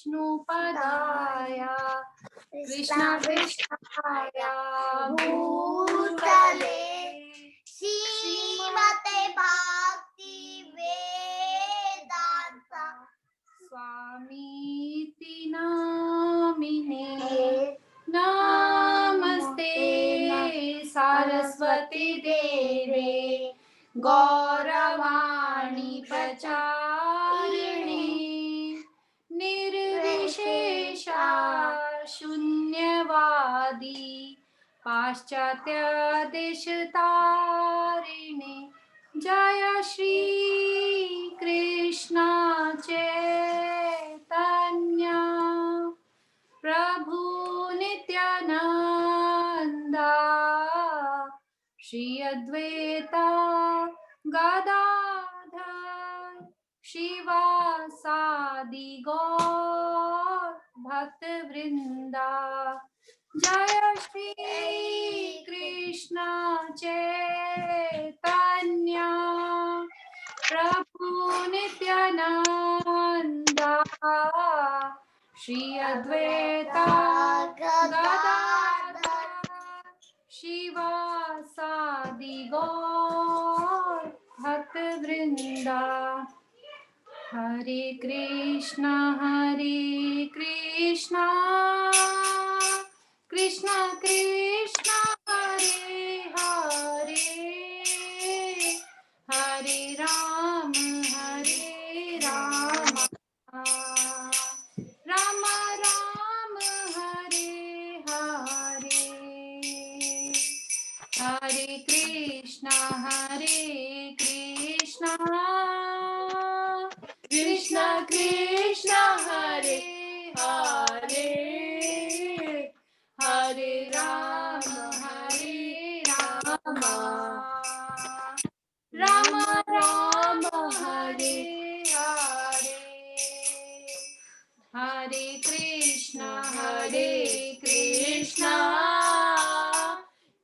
विष्णुपदाय कृष्णाय भूतले श्रीमते भक्ति वेदांत स्वामीति नामिने नमस्ते सरस्वती देवे गौरवाणी प्रचारिणे निर्विशेषा शून्यवादी पाश्चात्य देशतारिणे जय श्री कृष्ण चैतन्य प्रभु नित्यानंदा श्री अद्वैता गदाधर शिवासादि गौर भक्त वृंदा जय श्री कृष्ण चैतन्य प्रभु नित्यानंदा श्री अद्वैता गदाधर शिवासादि गौर भक्त वृंदा हरे Krishna Krishna Krishna Hare Hare Hare Ram Ram Ram Hare Hare Hare Krishna Krishna Krishna Hare Hare Hare Ram Ram Ram Hare Hare Hare Krishna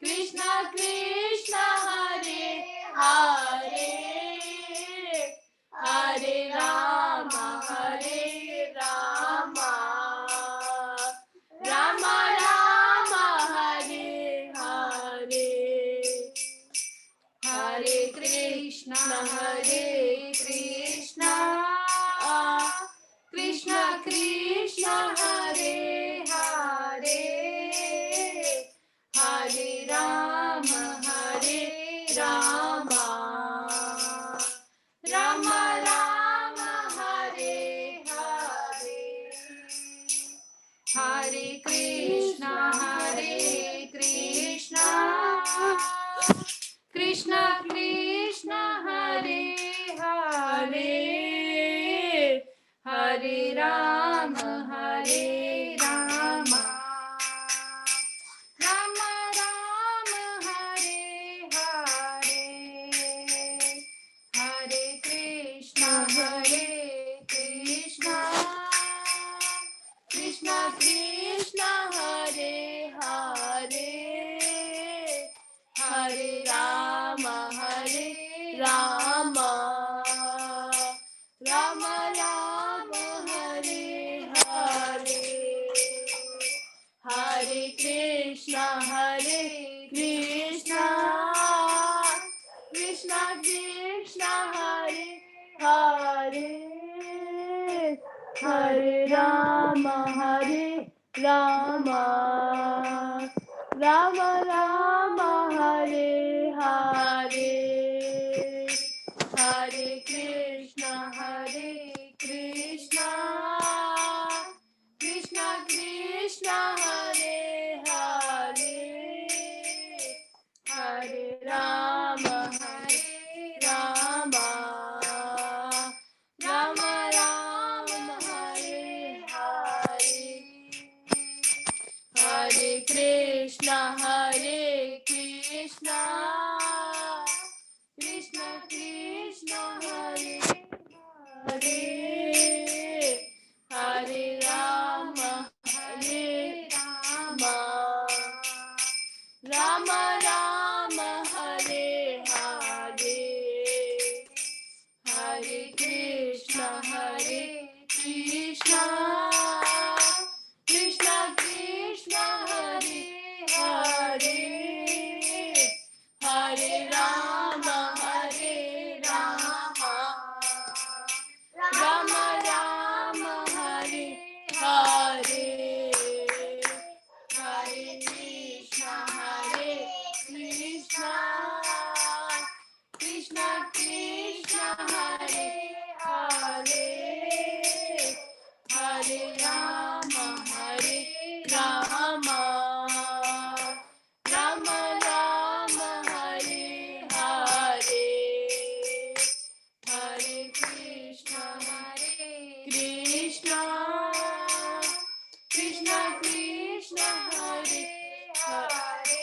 Krishna Krishna Hare Hare Hare Ram Ram Ram Hare Hare Hare Krishna Krishna Krishna Hare Hare Hare Ram Ram Ram Hare Hare Hare Krishna Krishna Krishna Hare Hare Hare Ram Ram Ram Hare Hare Hare Krishna Krishna Krishna Hare Hare Hare Ram Ram Ram Hare Hare Hare Krishna Krishna Krishna Hare Hare Hare Ram Ram Ram Hare Hare Hare Krishna Krishna Krishna Hare Hare Hare Ram Ram Hare Hare Hare Krishna Krishna Hare Hare Hare Ram Ram Hare Hare Hare Krishna Krishna Hare Rama, Hare Rama, Rama Rama, Hare Hare, Hare Krishna, Krishna Krishna, Krishna, Hare Hare,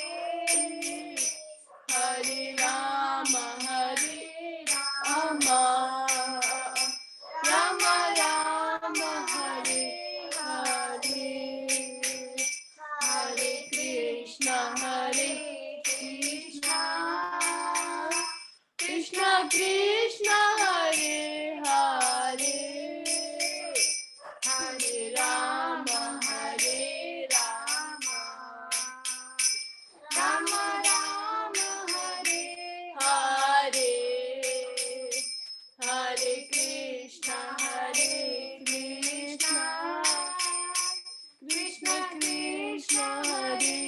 Hare Rama, Hare Rama, Rama Rama, Hare Hare, Hare Krishna, Krishna Krishna, Hare Hare, Hare Rama, Hare Rama, Rama Rama, Hare Hare, Hare Krishna, Krishna Krishna, Hare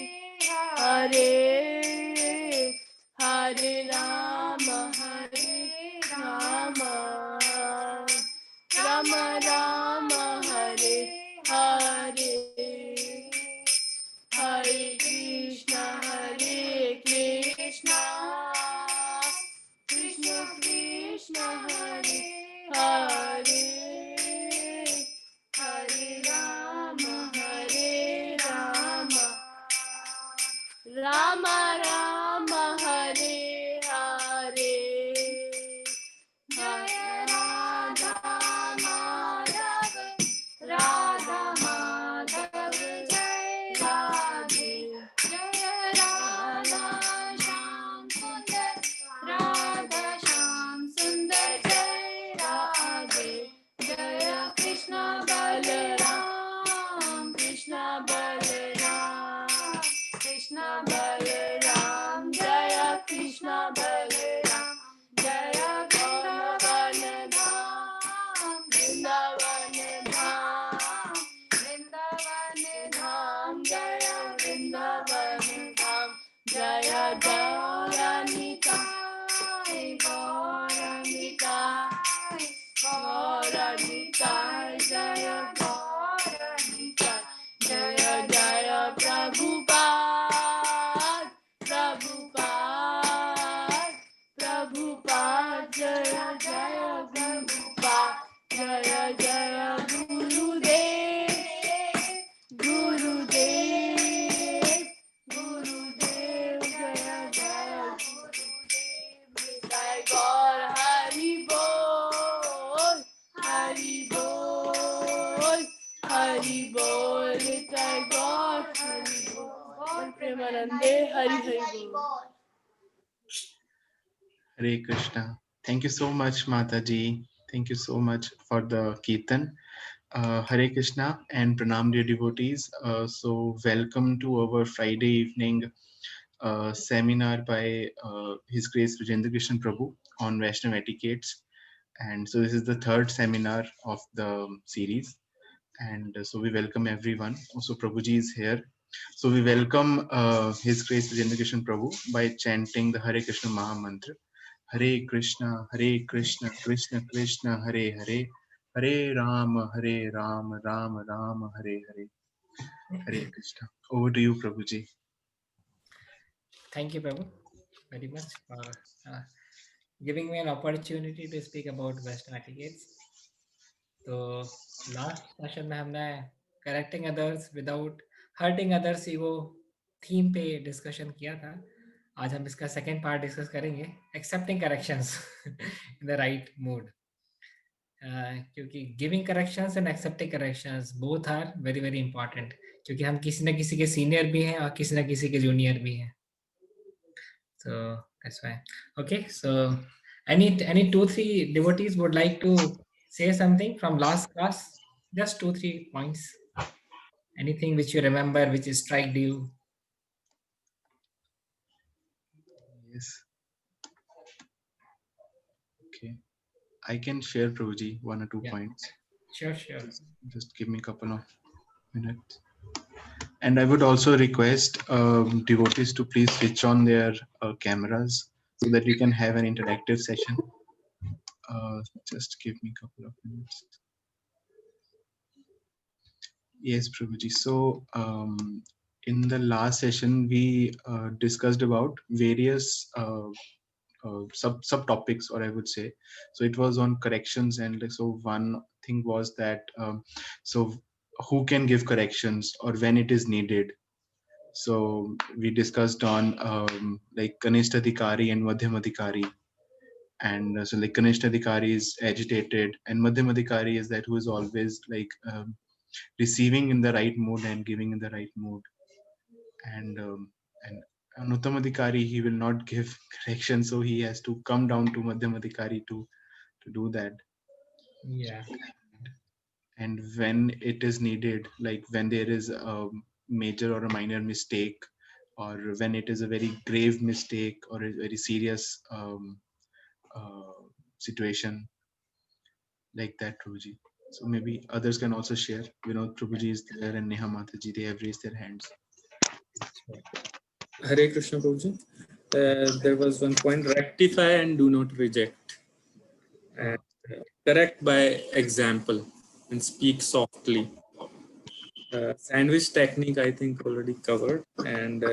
Hare, Hare Rama, Hare Rama, Rama Rama, Hare Hare, Hare Krishna, Krishna Krishna, Hare Hare, Hare Rama, Hare Rama, Rama Rama, Hare Hare, Jaya Radha Madhav, Radha Madhav, Jai Radhe, Jaya Radha Shyam Sundar, Radha Shyam Sundar, Jai Radhe, Jaya Krishna Balaram, Krishna Balaram, Krishna Balaram, Jaya Krishna Balaram, Jaya Vrindavan Dham, Vrindavan Dham, Vrindavan Dham, Jaya Vrindavan Dham, Jaya Gauranitai, Gauranitai, Gauranitai, Jaya Gauranitai, Jaya Jaya Prabhupada, Prabhupada, Prabhupada, Jaya Jaya Prabhupada, Jaya Jaya Gurudev, Gurudev, Gurudev, Jaya Jaya Gurudev, Jai Gaur Hari Bol, Hari Bol, Hari Bol, Jai Gaur Hari Bol, Premanande Hari Hari Bol. Hare Krishna. Thank you so much, Mataji. Thank you so much for the Kirtan. Hare Krishna and Pranam, dear devotees. So, welcome to our Friday evening seminar by His Grace Vijayendra Krishna Prabhu on Vaishnav etiquettes. And so, this is the third seminar of the series. And so, we welcome everyone. Also, Prabhuji is here. So, we welcome His Grace Vijayendra Krishna Prabhu by chanting the Hare Krishna Maha Mantra. Hare Krishna, Krishna Krishna, Hare Hare, Hare Rama, Rama Rama, Hare Hare. Hare Krishna. Over to you, Prabhuji. Thank you, Prabhu, very much for giving me an opportunity to speak about Western etiquettes. तो last session में हमने correcting others without hurting others ego theme पे discussion किया था. आज हम इसका second part discuss करेंगे, accepting corrections in the right mood. क्योंकि giving corrections and accepting corrections both are very very important, क्योंकि हम किसी न किसी के सीनियर भी हैं और किसी न किसी के जूनियर भी हैं. So that's why. Okay, so any 2-3 devotees would like to say something from last class? Just 2-3 points. Anything which you remember, which struck you? Yes. Okay. I can share, Prabhuji, 1 or 2 points. Sure. Just give me a couple of minutes. And I would also request devotees to please switch on their cameras so that we can have an interactive session. Just give me a couple of minutes. Yes, Prabhuji. So, in the last session, we discussed about various subtopics, or I would say. So it was on corrections, and like, so one thing was that so who can give corrections or when it is needed. So we discussed on like Kanishta Adhikari and Madhyam Adhikari. And so like Kanishta Adhikari is agitated, and Madhyam Adhikari is that who is always like receiving in the right mood and giving in the right mood. And an Uttam Adhikari, he will not give correction, so he has to come down to Madhyam Adhikari to do that. Yeah. And when it is needed, like when there is a major or a minor mistake, or when it is a very grave mistake or a very serious uh, situation, like that, Prabhuji. So maybe others can also share. Prabhuji is there and Neha Mataji, they have raised their hands. Hare Krishna Prabhuji. There was one point: rectify and do not reject. And correct by example and speak softly. Sandwich technique, I think, already covered. And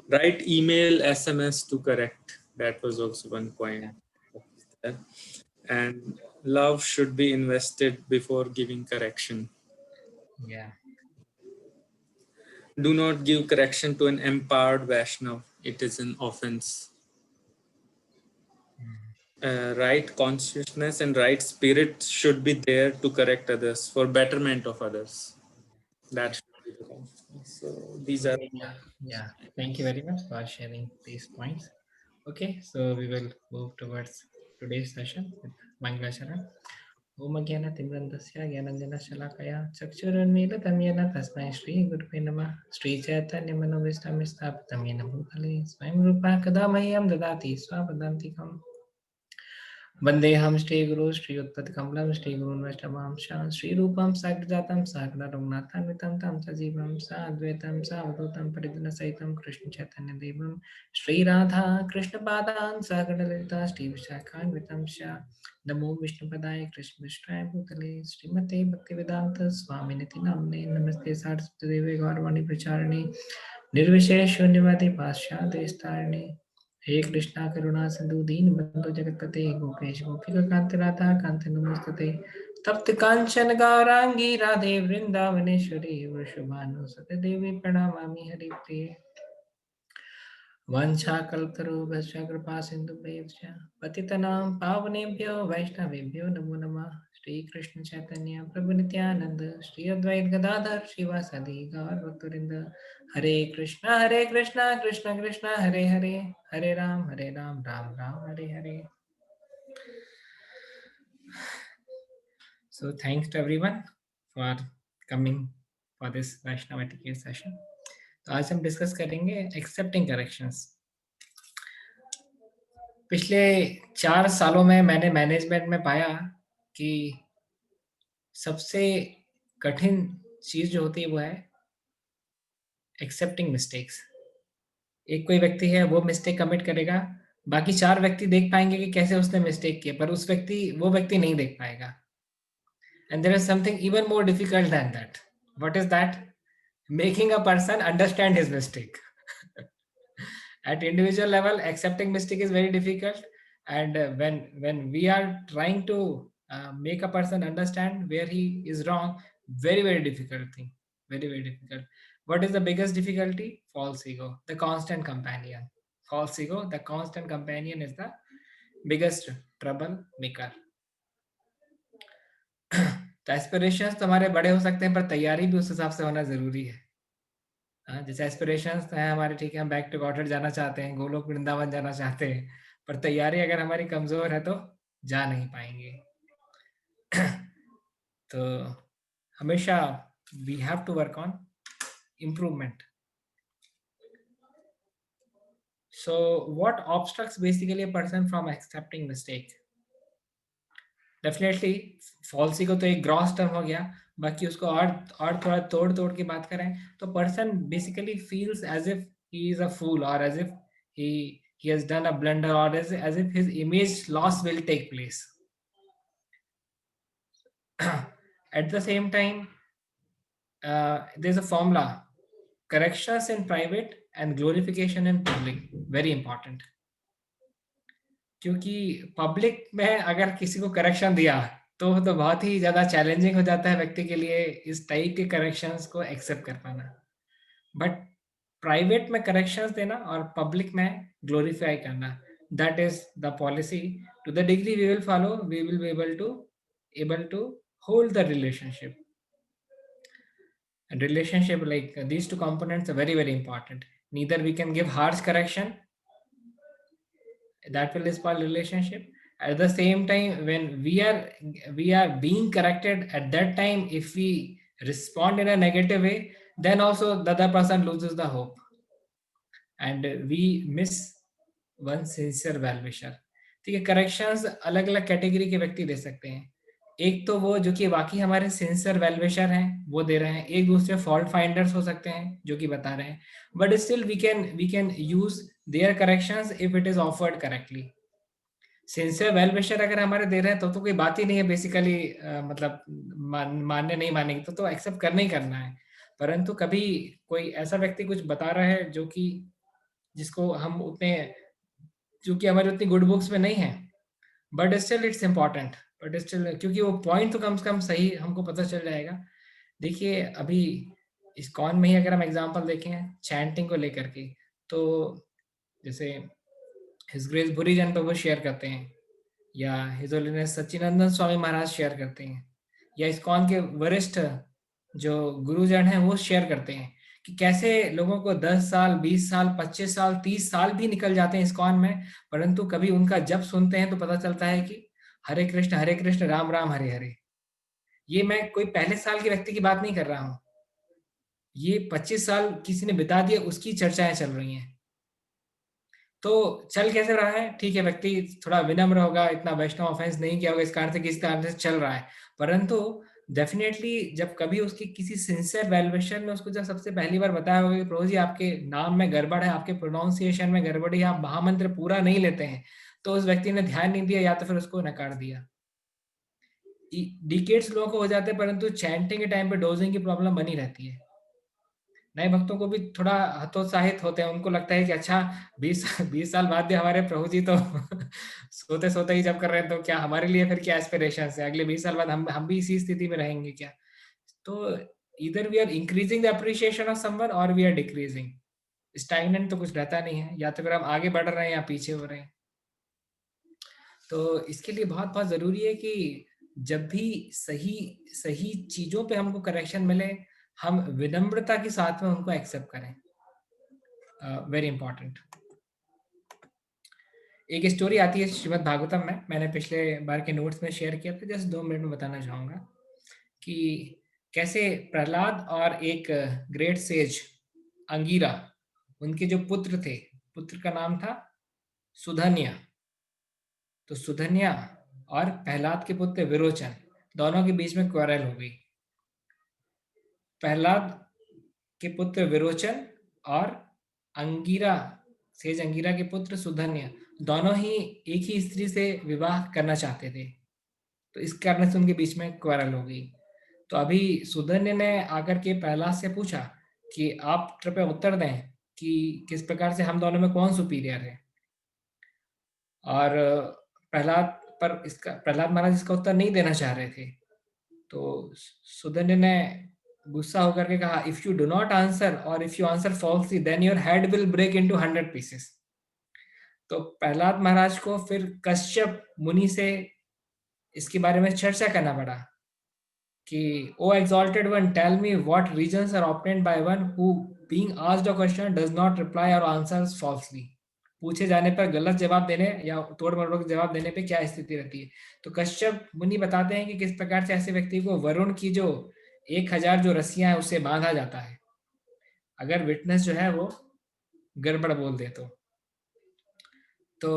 write email, SMS to correct. That was also one point. And love should be invested before giving correction. Yeah. Do not give correction to an empowered Vaishnav. It is an offense. Right consciousness and right spirit should be there to correct others for betterment of others. That should be the consciousness. So these are Yeah. Thank you very much for sharing these points. Okay, so we will move towards today's session with Mangala Sharan. Om Gyana Timrandasya Gyananjana Shalakaya Chakshurunmilitam Yena Tasmai Shri Gurupe Namah Shri Chaitanya Manovistam Sthapitam Yena Bhutale Swayam Rupa Kadamahyam Dadati Swapadantikam Vandeham Shri Guru Shri Utpati Kamalam Shri Guru Vaishnavamsha Shri Rupam Sagrajatam Sakra Raghunathan Vitam Tam Sajivam Sadvaitam Savadutam Paridana Saitam Krishna Chaitanya Devam Shri Radha Krishna Padan Sakra Lalita Shri Vishakhan Vitam Sha Namo Vishnu Padaya Krishna Vishnu Bhutale Srimate Bhaktivedanta Swaminiti Namne Namaste Saraswati Devi Gaurvani Pracharani Nirvishesh Shunyavadi Pasha Destarani हे कृष्णा करुणा सिंधु दीन बंधु जगतपते गोपेश गोपिका कांत राधा कांत नमस्तते तप्त कांचन गौरांगी राधे वृंदावनेश्वरी वृषभानुसुते देवी प्रणमामि हरिप्रिये वाञ्छाकल्पतरुभ्यश्च कृपा सिन्धुभ्यश्च पतितनां पावनेभ्यो वैष्णवेभ्यो नमो नमः श्रीकृष्ण चैतन्य प्रभु नित्यानंद श्री अद्वैत गदाधर श्रीवासदि गौरभक्तवृंद हरे कृष्णा कृष्ण कृष्ण हरे हरे हरे राम राम राम हरे हरे. So thanks to everyone for coming for this Vaishnava etiquette session. तो आज हम डिस्कस करेंगे एक्सेप्टिंग करेक्शंस. पिछले 4 सालों में मैंने मैनेजमेंट में पाया कि सबसे कठिन चीज जो होती है वो है एक्सेप्टिंग मिस्टेक्स. एक कोई व्यक्ति है, वो मिस्टेक कमिट करेगा, बाकी 4 व्यक्ति देख पाएंगे कि कैसे उसने मिस्टेक किया, पर वो व्यक्ति नहीं देख पाएगा. And there is something even more difficult than that. What is that? Making a person understand his mistake. At individual level, accepting mistake is very difficult, and when we are trying to make a person understand where he is wrong, very difficult thing, very difficult. What is the biggest difficulty? False ego, the constant companion. False ego, the constant companion, is the biggest trouble maker. तो aspirations तो हमारे बड़े हो सकते हैं, पर तैयारी भी उस हिसाब से होना जरूरी है. जैसे एस्पिरेशंस हैं हमारे, ठीक है, हम बैक टू गॉडेड जाना चाहते हैं, गोलोक वृंदावन जाना चाहते हैं, पर तैयारी अगर हमारी कमजोर है तो जा नहीं पाएंगे. तो हमेशा we have to work on improvement. So what obstructs basically a person from accepting mistake? Definitely false ego तो एक ग्रॉस टर्म हो गया. बाकी उसको और थोड़ा तोड़ के बात करें तो person basically feels as if he is a fool, और as if he has done a blunder, or as if his image loss will take place. At the same time, there's a formula: corrections in private and glorification in public. Very important. क्योंकि public में अगर किसी को correction दिया तो बहुत ही ज़्यादा challenging हो जाता है व्यक्ति के लिए इस टाइप के करेक्शंस को एक्सेप्ट कर पाना। बट प्राइवेट में करेक्शंस देना और पब्लिक में ग्लोरीफाई करना, that is the policy. To the degree we will follow, we will be able to hold the relationship. And relationship, like these two components are very, very important. Neither we can give harsh correction, that will spoil relationship. At the same time, when we are being corrected, at that time if we respond in a negative way, then also the other person loses the hope and we miss one sincere well-wisher. ठीक है, corrections अलग अलग category के व्यक्ति दे सकते हैं. एक तो वो जो कि वाकई हमारे सिंसियर वेलविशर हैं, वो दे रहे हैं. एक दूसरे फॉल्ट फाइंडर्स हो सकते हैं जो कि बता रहे हैं, but still we can use their corrections if it is offered correctly. Sincere wellwisher अगर हमारे दे रहे हैं तो कोई बात ही नहीं है बेसिकली, मतलब मानने नहीं मानेंगे तो एक्सेप्ट करना ही करना है. परंतु कभी कोई ऐसा व्यक्ति कुछ बता रहा है जो कि जिसको हम उतने, जो कि हमारे उतनी गुड बुक्स में नहीं है, but still it's important. But still क्योंकि वो पॉइंट तो कम से कम सही हमको पता चल जाएगा. देखिए अभी इस्कॉन में ही अगर हम एग्जांपल देखें चैंटिंग को लेकर के, तो जैसे हिज ग्रेस भूरीजन पे वो शेयर करते हैं, या हिज होलीनेस सच्चिदानंद स्वामी महाराज शेयर करते हैं, या इस्कॉन के वरिष्ठ जो गुरुजन हैं वो शेयर करते हैं कि कैसे लोगों को 10 साल 20 साल 25 साल 30 साल भी निकल जाते हैं इस्कॉन में, परंतु कभी उनका जब सुनते हैं तो पता चलता है कि हरे कृष्ण राम राम हरे हरे. ये मैं कोई पहले साल के व्यक्ति की बात नहीं कर रहा हूँ, ये 25 साल किसी ने बिता दिया उसकी चर्चाएं चल रही हैं. तो चल कैसे रहा है, ठीक है, व्यक्ति थोड़ा विनम्र होगा, इतना वैष्णव ऑफेंस नहीं किया होगा, इस कारण से किस कारण से चल रहा है. परंतु डेफिनेटली जब कभी उसकी किसी सिंसियर वेलविशर ने उसको जब सबसे पहली बार बताया होगा कि प्रभु जी आपके नाम में गड़बड़ है, आपके प्रोनाउंसिएशन में गड़बड़ है, आप महामंत्र पूरा नहीं लेते हैं, तो उस व्यक्ति ने ध्यान नहीं दिया या तो फिर उसको नकार दिया. डिकेड्स लोगों को हो जाते हैं, परंतु चैंटिंग के टाइम पे डोजिंग की प्रॉब्लम बनी रहती है. नए भक्तों को भी थोड़ा हतोत्साहित होते हैं, उनको लगता है कि अच्छा 20 साल बाद भी हमारे प्रभु जी तो सोते सोते ही जब कर रहे हैं, तो क्या हमारे लिए फिर क्या एस्पिरेशन है, अगले 20 साल बाद हम भी इसी स्थिति में रहेंगे क्या. तो इधर we are increasing the appreciation of someone और वी आर डिक्रीजिंग. स्टैग्नेंट तो कुछ रहता नहीं है, या तो फिर हम आगे बढ़ रहे हैं या पीछे हो रहे हैं. तो इसके लिए बहुत बहुत जरूरी है कि जब भी सही चीजों पे हमको करेक्शन मिले, हम विनम्रता के साथ में उनको एक्सेप्ट करें. Very important. एक स्टोरी आती है श्रीमद् भागवतम में, मैंने पिछले बार के नोट्स में शेयर किया था, जस्ट 2 मिनट में बताना चाहूंगा कि कैसे प्रहलाद और एक ग्रेट सेज अंगीरा, उनके जो पुत्र थे, पुत्र का नाम था सुधन्या. तो सुधन्या और प्रहलाद के पुत्र विरोचन, दोनों के बीच में क्वारल हो गई. प्रहलाद के पुत्र विरोचन और अंगीरा, सेज अंगीरा के पुत्र सुधन्या, दोनों ही एक ही स्त्री से विवाह करना चाहते थे. तो इस कारण से उनके बीच में क्वारल हो गई. तो अभी सुधन्य ने आकर के प्रहलाद से पूछा कि आप कृपया उत्तर दें कि किस प्रकार से हम दोनों में कौन सुपीरियर है. और प्रहलाद महाराज इसका उत्तर नहीं देना चाह रहे थे. तो सुधन्य ने गुस्सा होकर के कहा, if you do not answer और if you answer falsely then your head will break into 100 pieces. तो प्रहलाद महाराज को फिर कश्यप मुनि से इसके बारे में चर्चा करना पड़ा कि O exalted one, tell me what reasons are obtained by one who being asked a question does not reply और आंसर्स फॉल्सली. पूछे जाने पर गलत जवाब देने या तोड़ मरोड़ के जवाब देने पे क्या स्थिति रहती है. तो कश्यप मुनि बताते हैं कि किस प्रकार से ऐसे व्यक्ति को वरुण की जो 1000 जो रस्सियां है उससे बांधा जाता है, अगर विटनेस जो है वो गड़बड़ बोल दे तो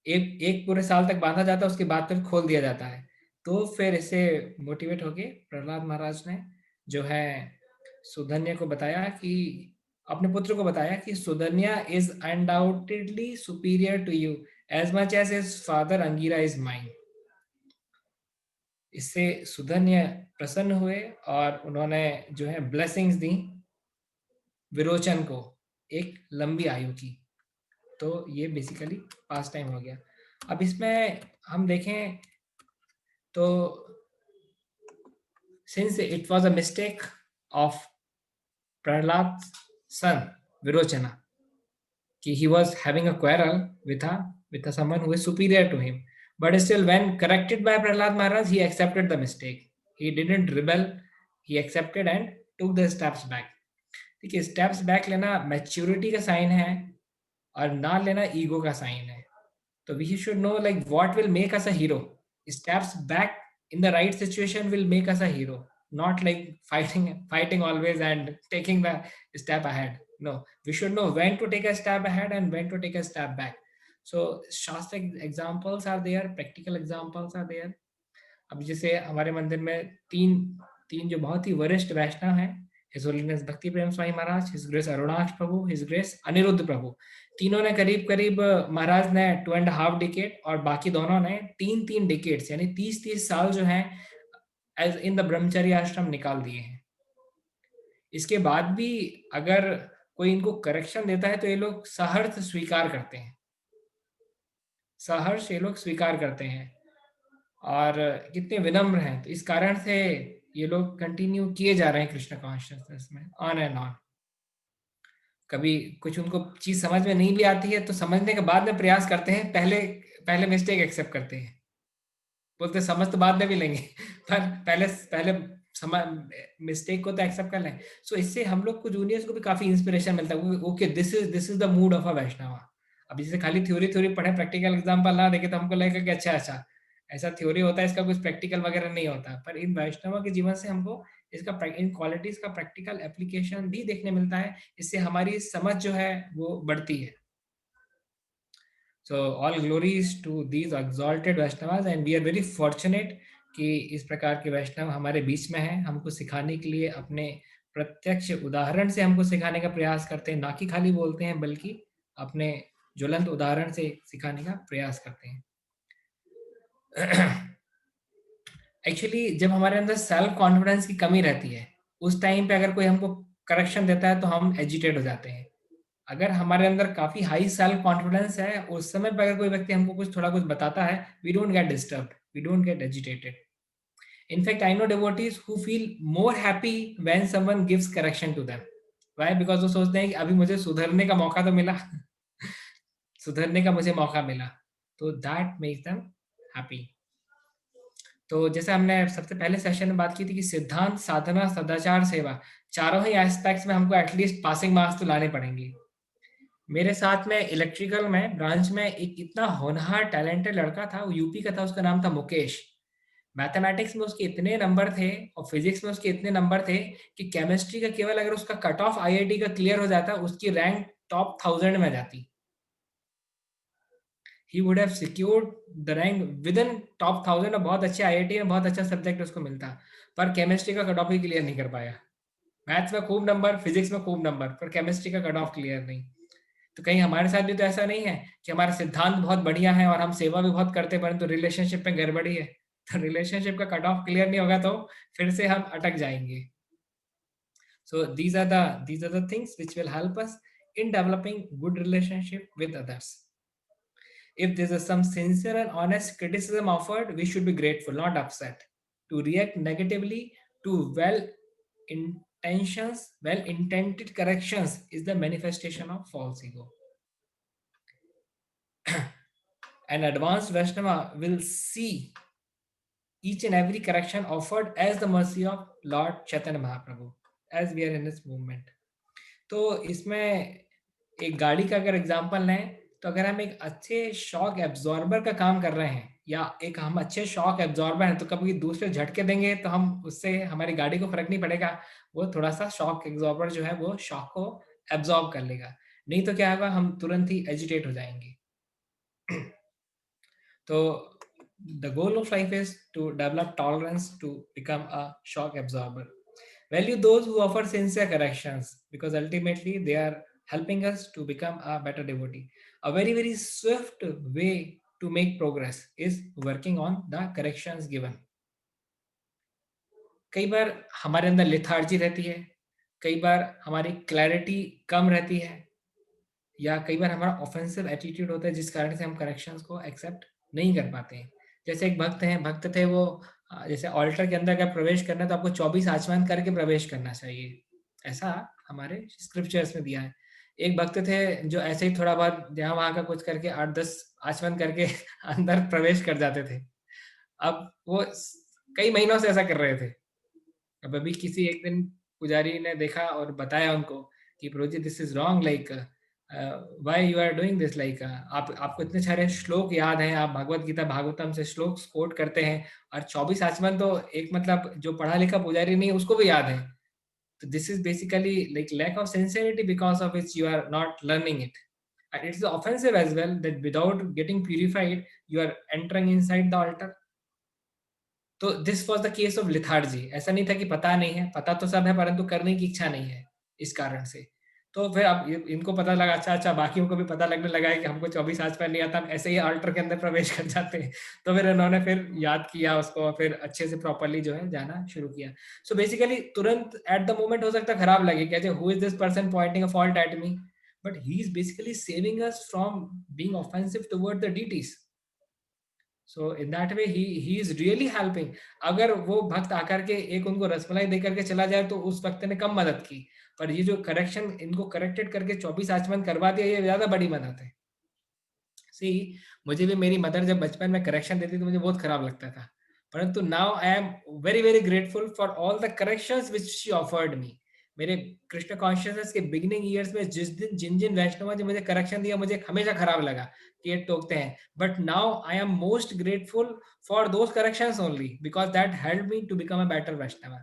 एक पूरे साल तक बांधा जाता है, उसके बाद फिर खोल दिया जाता है. तो फिर इसे मोटिवेट होके प्रहलाद महाराज ने जो है सुधन्या को बताया कि अपने पुत्र को बताया कि Sudhanva is undoubtedly superior to you as much as his father Angira is mine. इससे सुधन्य प्रसन्न हुए और उन्होंने जो है ब्लेसिंग्स दी विरोचन को एक लंबी आयु की। तो ये बेसिकली पास टाइम हो गया। अब इसमें हम देखें तो since it was a mistake of Prahlad son Virochana कि he was having a quarrel with someone who is superior to him, but still when corrected by Prahlad Maharaj he accepted the mistake, he didn't rebel, he accepted and took the steps back। ठीक है, steps back लेना maturity का sign है और ना लेना ego का sign है। तो we should know like what will make us a hero. Steps back in the right situation will make us a hero, not like fighting always and taking the step ahead. No, we should know when to take a step ahead and when to take a step back. So shastra examples are there, practical examples are there। अब जैसे हमारे मंदिर में तीन तीन जो बहुत ही वरिष्ठ वैष्णव हैं, हिज होलीनेस भक्ति प्रेम स्वामी महाराज, हिज ग्रेस अरुणाक्ष प्रभु, हिज ग्रेस अनिरुद्ध प्रभु, तीनों ने करीब करीब महाराज ने 2.5 डिकेड और बाकी दोनों ने 3 डिकेड्स यानी 30 साल जो हैं एज इन द ब्रह्मचर्य आश्रम निकाल दिए हैं। इसके बाद भी अगर कोई इनको करेक्शन देता है तो ये लोग सहर्ष स्वीकार करते हैं, सहर्ष ये लोग स्वीकार करते हैं और कितने विनम्र हैं। तो इस कारण से ये लोग कंटिन्यू किए जा रहे हैं कृष्ण कॉन्शियसनेस में ऑन एंड ऑन। कभी कुछ उनको चीज समझ में नहीं भी आती है तो समझने के बाद में प्रयास करते हैं, पहले मिस्टेक एक्सेप्ट करते हैं, बोलते समझ तो बाद में भी लेंगे पर पहले मिस्टेक को तो एक्सेप्ट कर लें। सो इससे हम लोग को जूनियर्स को भी काफी इंस्पिरेशन मिलता है, okay this is the mood of a Vaishnav. अब जैसे खाली थ्योरी पढ़े, प्रैक्टिकल एग्जाम्पल ना देखे तो हमको लगेगा कि अच्छा ऐसा थ्योरी होता है, इसका कुछ प्रैक्टिकल वगैरह नहीं होता। पर इन वैष्णव के जीवन से हमको इसका इन क्वालिटीज का प्रैक्टिकल एप्लीकेशन भी देखने मिलता है, इससे हमारी समझ जो है वो बढ़ती है। So all glories to these exalted Vaishnavas and we are very fortunate कि इस प्रकार के वैष्णव हमारे बीच में हैं, हमको सिखाने के लिए अपने प्रत्यक्ष उदाहरण से हमको सिखाने का प्रयास करते हैं, ना कि खाली बोलते हैं बल्कि अपने ज्वलंत उदाहरण से सिखाने का प्रयास करते हैं। एक्चुअली जब हमारे अंदर सेल्फ कॉन्फिडेंस की कमी रहती है उस टाइम पे अगर कोई हमको करेक्शन देता है तो हम एजिटेट हो जाते हैं। अगर हमारे अंदर काफी हाई सेल्फ कॉन्फिडेंस है उस समय पर अगर कोई व्यक्ति हमको कुछ थोड़ा कुछ बताता है, we don't get disturbed, we don't get agitated. In fact I know devotees who feel more happy when someone gives correction to them. Why? Because वो सोचते हैं कि अभी मुझे सुधरने का मौका तो मिला सुधरने का मुझे मौका मिला, तो दैट मेक्स देम हैप्पी। तो जैसे हमने सबसे पहले सेशन में बात की थी कि सिद्धांत, साधना, सदाचार, सेवा, चारों ही एस्पेक्ट्स में हमको एटलीस्ट पासिंग मार्क्स तो लाने पड़ेंगे। मेरे साथ में इलेक्ट्रिकल में ब्रांच में एक इतना होनहार टैलेंटेड लड़का था, वो यूपी का था, उसका नाम था मुकेश। मैथमेटिक्स में उसके इतने नंबर थे और फिजिक्स में उसके इतने नंबर थे कि केमिस्ट्री का केवल अगर उसका कट ऑफ आईआईटी का क्लियर हो जाता उसकी रैंक टॉप 1000 में जाती। he would have secured the rank within top 1000 और बहुत अच्छे आईआईटी में बहुत अच्छा सब्जेक्ट उसको मिलता, पर केमिस्ट्री का कट ऑफ ही क्लियर नहीं कर पाया। मैथ्स में खूब नंबर, फिजिक्स में खूब नंबर, पर केमिस्ट्री का कट ऑफ क्लियर नहीं। तो कहीं हमारे साथ भी तो ऐसा नहीं है कि हमारे सिद्धांत बहुत बढ़िया है और हम सेवा भी बहुत करते, परंतु रिलेशनशिप में गड़बड़ी है। तो रिलेशनशिप का कट ऑफ क्लियर नहीं होगा तो फिर से हम अटक जाएंगे। So these are the things which will help us in developing good relationship with others. If there is some sincere and honest criticism offered, we should be grateful, not upset. To react negatively to well-intended corrections is the manifestation of false ego. An advanced Vaishnava will see each and every correction offered as the mercy of Lord Chaitanya Mahaprabhu, as we are in this movement. तो इसमें एक गाड़ी का अगर example लें तो अगर हम एक अच्छे शॉक एब्जॉर्बर का काम कर रहे हैं या एक हम अच्छे शॉक एब्जॉर्बर हैं तो कभी दूसरे झटके देंगे तो हम उससे हमारी गाड़ी को फर्क नहीं पड़ेगा, वो थोड़ा सा शॉक एब्जॉर्बर जो है वो शॉक को एब्जॉर्ब कर लेगा, नहीं तो क्या होगा, हम तुरंत ही एजिटेट हो जाएंगे। तो the goal of life is to develop tolerance to become a shock absorber. Value those who offer sincere corrections because ultimately they are helping us to become a better devotee. A very, very swift way to make progress is working on the corrections given. कई बार हमारे अंदर lethargy रहती है, कई बार हमारी clarity कम रहती है, या कई बार हमारा ऑफेंसिव एटीट्यूड होता है जिस कारण से हम करेक्शंस को एक्सेप्ट नहीं कर पाते हैं। जैसे एक भक्त थे वो जैसे ऑल्टर के अंदर अगर प्रवेश करना है तो आपको 24 आचमन करके प्रवेश करना चाहिए, ऐसा हमारे स्क्रिप्चर्स में दिया है। एक भक्त थे जो ऐसे ही थोड़ा बहुत यहाँ वहाँ का कुछ करके 8-10 आचमन करके अंदर प्रवेश कर जाते थे। अब वो कई महीनों से ऐसा कर रहे थे। अब अभी किसी एक दिन पुजारी ने देखा और बताया उनको कि Prabhu ji this is wrong, like why you are doing this, like आपको इतने सारे श्लोक याद हैं, आप भगवत गीता भागवतम से श्लोक कोट करते हैं, और 24 आचमन तो एक मतलब जो पढ़ा लिखा पुजारी नहीं उसको भी याद है। तो this is basically like lack of sincerity because of which you are not learning it, and it's offensive as well that without getting purified you are entering inside the altar. तो this was the case of lethargy. ऐसा नहीं था कि पता नहीं है, पता तो सब है परंतु करने की इच्छा नहीं है इस कारण से। तो फिर अब इनको पता लगा, अच्छा बाकियों को भी पता लगने लगा है कि हमको 24 आचमन नहीं आता, हम ऐसे ही अल्टर के अंदर प्रवेश कर जाते हैं। तो फिर उन्होंने फिर याद किया उसको और फिर अच्छे से प्रॉपरली जो है जाना शुरू किया। सो बेसिकली तुरंत एट द मोमेंट हो सकता है खराब लगे कि अच्छा who is this person pointing a fault at me, but he is basically saving us from being offensive toward the deities. So in that way he is really helping. अगर वो भक्त आकर के एक उनको रसमलाई दे करके चला जाए तो उस वक्त ने कम मदद की, पर ये जो करेक्शन इनको करेक्टेड करके 24 आचमन करवा दिया, ये ज्यादा बड़ी मदद है। सी मुझे भी मेरी मदर जब बचपन में करेक्शन देती तो मुझे बहुत खराब लगता था, परंतु now I am very very grateful for all the corrections which she offered me. मेरे कृष्ण कॉन्शियसनेस के बिगिनिंग ईयर्स में जिन वैष्णव ने मुझे करेक्शन दिया मुझे हमेशा खराब लगा कि ये टोकते हैं, but now I am most grateful for those corrections only because that help me to become a better Vaishnav.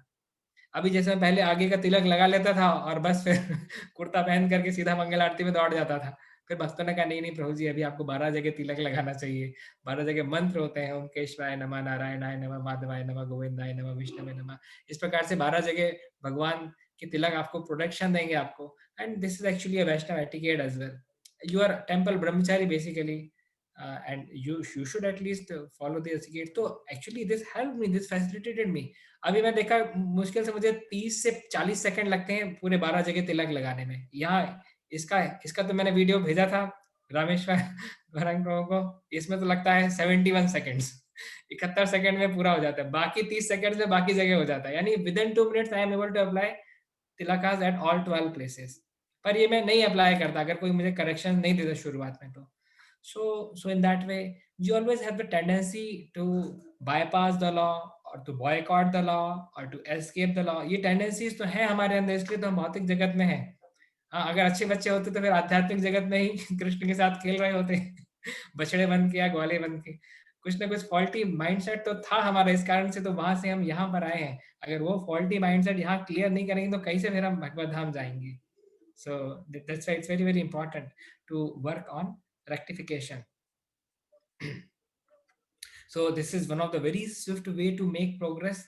अभी जैसे मैं पहले आगे का तिलक लगा लेता था और बस फिर कुर्ता पहन करके सीधा मंगल आरती में दौड़ जाता था, फिर भक्तों ने कहा नहीं प्रभु जी अभी आपको 12 जगह तिलक लगाना चाहिए, 12 जगह मंत्र होते हैं, ओम केशवाय नमः, नारायणाय नमः, माधवाय नमः, गोविंदाय नमः, विष्णुवे नमः। इस प्रकार से 12 जगह भगवान के तिलक आपको प्रोटेक्शन देंगे आपको, and this is actually a Vaishnav etiquette as well. You are temple brahmachari basically, and you should at least follow the etiquette. तो actually this helped me, this facilitated me. अभी मैं देखा मुश्किल से मुझे 30 से 40 सेकंड लगते हैं पूरे 12 जगह तिलक लगाने में। यहाँ इसका तो मैंने वीडियो भेजा था रामेश्वर प्रभु को, इसमें तो लगता है 71 सेकंड्स, 71 सेकंड में पूरा हो जाता है, बाकी 30 सेकंड में बाकी जगह हो जाता है, यानी within 2 minutes I am able to apply tilakas at all 12 places. पर ये मैं नहीं अप्लाई करता अगर कोई मुझे करेक्शन नहीं देता शुरुआत में तो। So in that way, you always have the tendency to bypass the law or to boycott the law or to escape the law. ये tendencies तो है हमारे अंदर, इसलिए तो हम भौतिक जगत में हैं। हाँ, अगर अच्छे बच्चे होते तो फिर आध्यात्मिक जगत में ही कृष्ण के साथ खेल रहे होते बछड़े बन के या ग्वाले बन के। कुछ ना कुछ फॉल्टी माइंडसेट तो था हमारा, इस कारण से तो वहां से हम यहाँ पर आए हैं। अगर वो फॉल्टी माइंडसेट यहाँ क्लियर नहीं करेंगे तो कैसे फिर हम भगवत धाम जाएंगे। So that's why it's very very important to work on rectification. So this is one of the very swift way to make progress.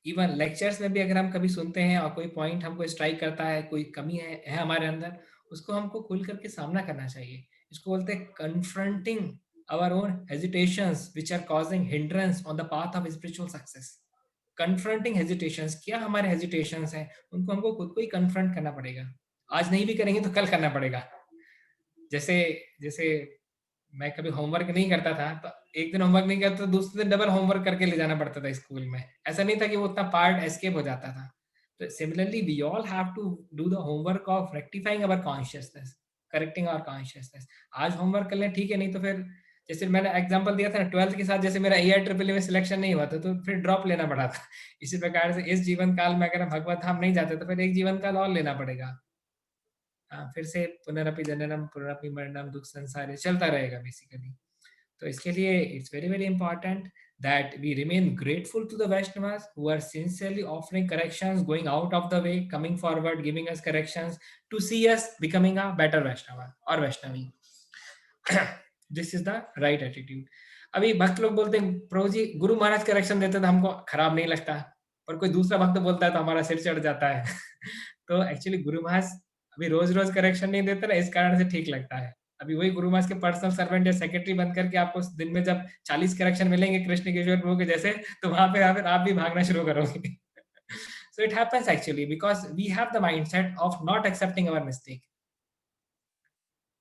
Even lectures में भी अगर हम कभी सुनते हैं और कोई पॉइंट हमको स्ट्राइक करता है, कोई कमी है हमारे अंदर, उसको हमको खुल करके सामना करना चाहिए। इसको बोलते हैं confronting our own hesitations which are causing hindrance on the path of spiritual success. Confronting hesitations, क्या हमारे hesitations हैं, उनको हमको खुद को ही confront करना पड़ेगा। आज नहीं भी करेंगे तो कल करना पड़ेगा। जैसे मैं कभी होमवर्क नहीं करता था तो एक दिन होमवर्क नहीं करता तो दूसरे दिन डबल होमवर्क करके ले जाना पड़ता था स्कूल में। ऐसा नहीं था कि वो उतना पार्ट एस्केप हो जाता था। तो similarly we all have to do the homework of rectifying our consciousness, correcting our consciousness. आज होमवर्क कर लें ठीक है, नहीं तो फिर जैसे मैंने एग्जांपल दिया था ना 12th के साथ, जैसे मेरा AIEEE में सिलेक्शन नहीं हुआ था तो फिर ड्रॉप लेना पड़ा था। इसी प्रकार से इस जीवन काल में अगर हम भगवत धाम नहीं जाते तो फिर एक जीवन काल और लेना पड़ेगा। फिर से पुनरपि जननम पुनरपि मरणम, दुख संसार चलता रहेगा बेसिकली। तो इसके लिए it's very very important that we remain grateful to the Vaishnavas who are sincerely offering corrections, going out of the way, coming forward, giving us corrections to see us becoming a better Vaishnava or Vaishnavi. This is the right attitude. अभी भक्त लोग बोलते हैं प्रभु जी Guru Maharaj correction देते तो हमको खराब नहीं लगता, पर कोई दूसरा भक्त बोलता है तो हमारा सिर चढ़ जाता है। तो एक्चुअली गुरु महाराज अभी रोज रोज करेक्शन नहीं देते ना, इस कारण से ठीक लगता है। अभी वही गुरु महाराज के पर्सनल सर्वेंट या सेक्रेटरी बन करके आपको दिन में जब 40 करेक्शन मिलेंगे कृष्ण किशोर प्रभु के जैसे, तो वहां पे आप भी भागना शुरू करोगे। So it happens actually because we have the mindset of not accepting our mistake.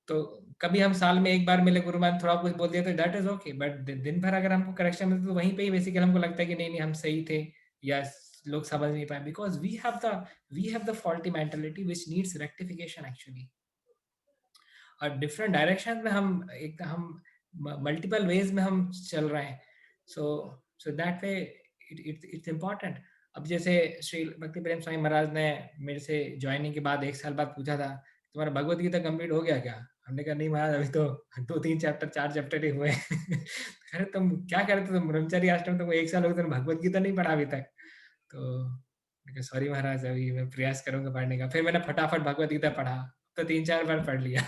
तो कभी हम साल में एक बार मिले, गुरु मैम थोड़ा कुछ बोल दिया तो दैट इज ओके, बट दिन भर अगर हमको करेक्शन मिलता तो वहीं पे ही बेसिकली हमको लगता है कि नहीं हम सही थे या लोग समझ नहीं पाए, because we have the faulty mentality which needs rectification actually. और डिफरेंट डायरेक्शन में हम मल्टीपल वेज में हम चल रहे हैं. So that way it's important. अब जैसे श्री भक्ति प्रेम स्वामी महाराज ने मेरे से ज्वाइनिंग के बाद 1 साल बाद पूछा था तुम्हारा भगवत गीता कंप्लीट हो गया क्या? हमने कहा नहीं महाराज अभी तो 2-3 चैप्टर 4 चैप्टर ही हुए. अरे तुम क्या कर रहे थे? तुम ब्रह्मचारी आश्रम, तुमको 1 साल हो गया, तुमने भगवत गीता नहीं पढ़ा अभी तक. तो सॉरी महाराज अभी मैं प्रयास करूंगा पढ़ने का. फिर मैंने फटाफट भगवत गीता पढ़ा, तो 3-4 बार पढ़ लिया.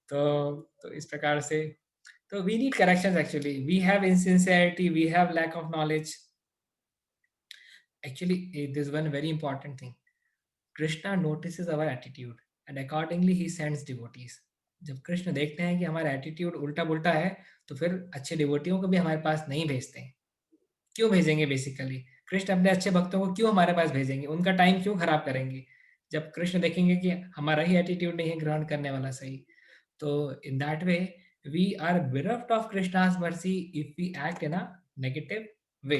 तो इस प्रकार से तो we need corrections actually. We have insincerity, we have lack of knowledge. Actually, there's one very important thing. Krishna notices our attitude and accordingly he sends devotees. जब कृष्ण देखते हैं कि हमारा एटीट्यूड उल्टा पुल्टा है तो फिर अच्छे डिवोटियों को भी हमारे पास नहीं भेजते हैं. क्यों भेजेंगे? बेसिकली कृष्ण अपने अच्छे भक्तों को क्यों हमारे पास भेजेंगे? उनका टाइम क्यों खराब करेंगे जब कृष्ण देखेंगे कि हमारा ही एटीट्यूड नहीं है ग्रहण करने वाला सही. तो इन that way we are bereft of Krishna's mercy if we act in a negative way.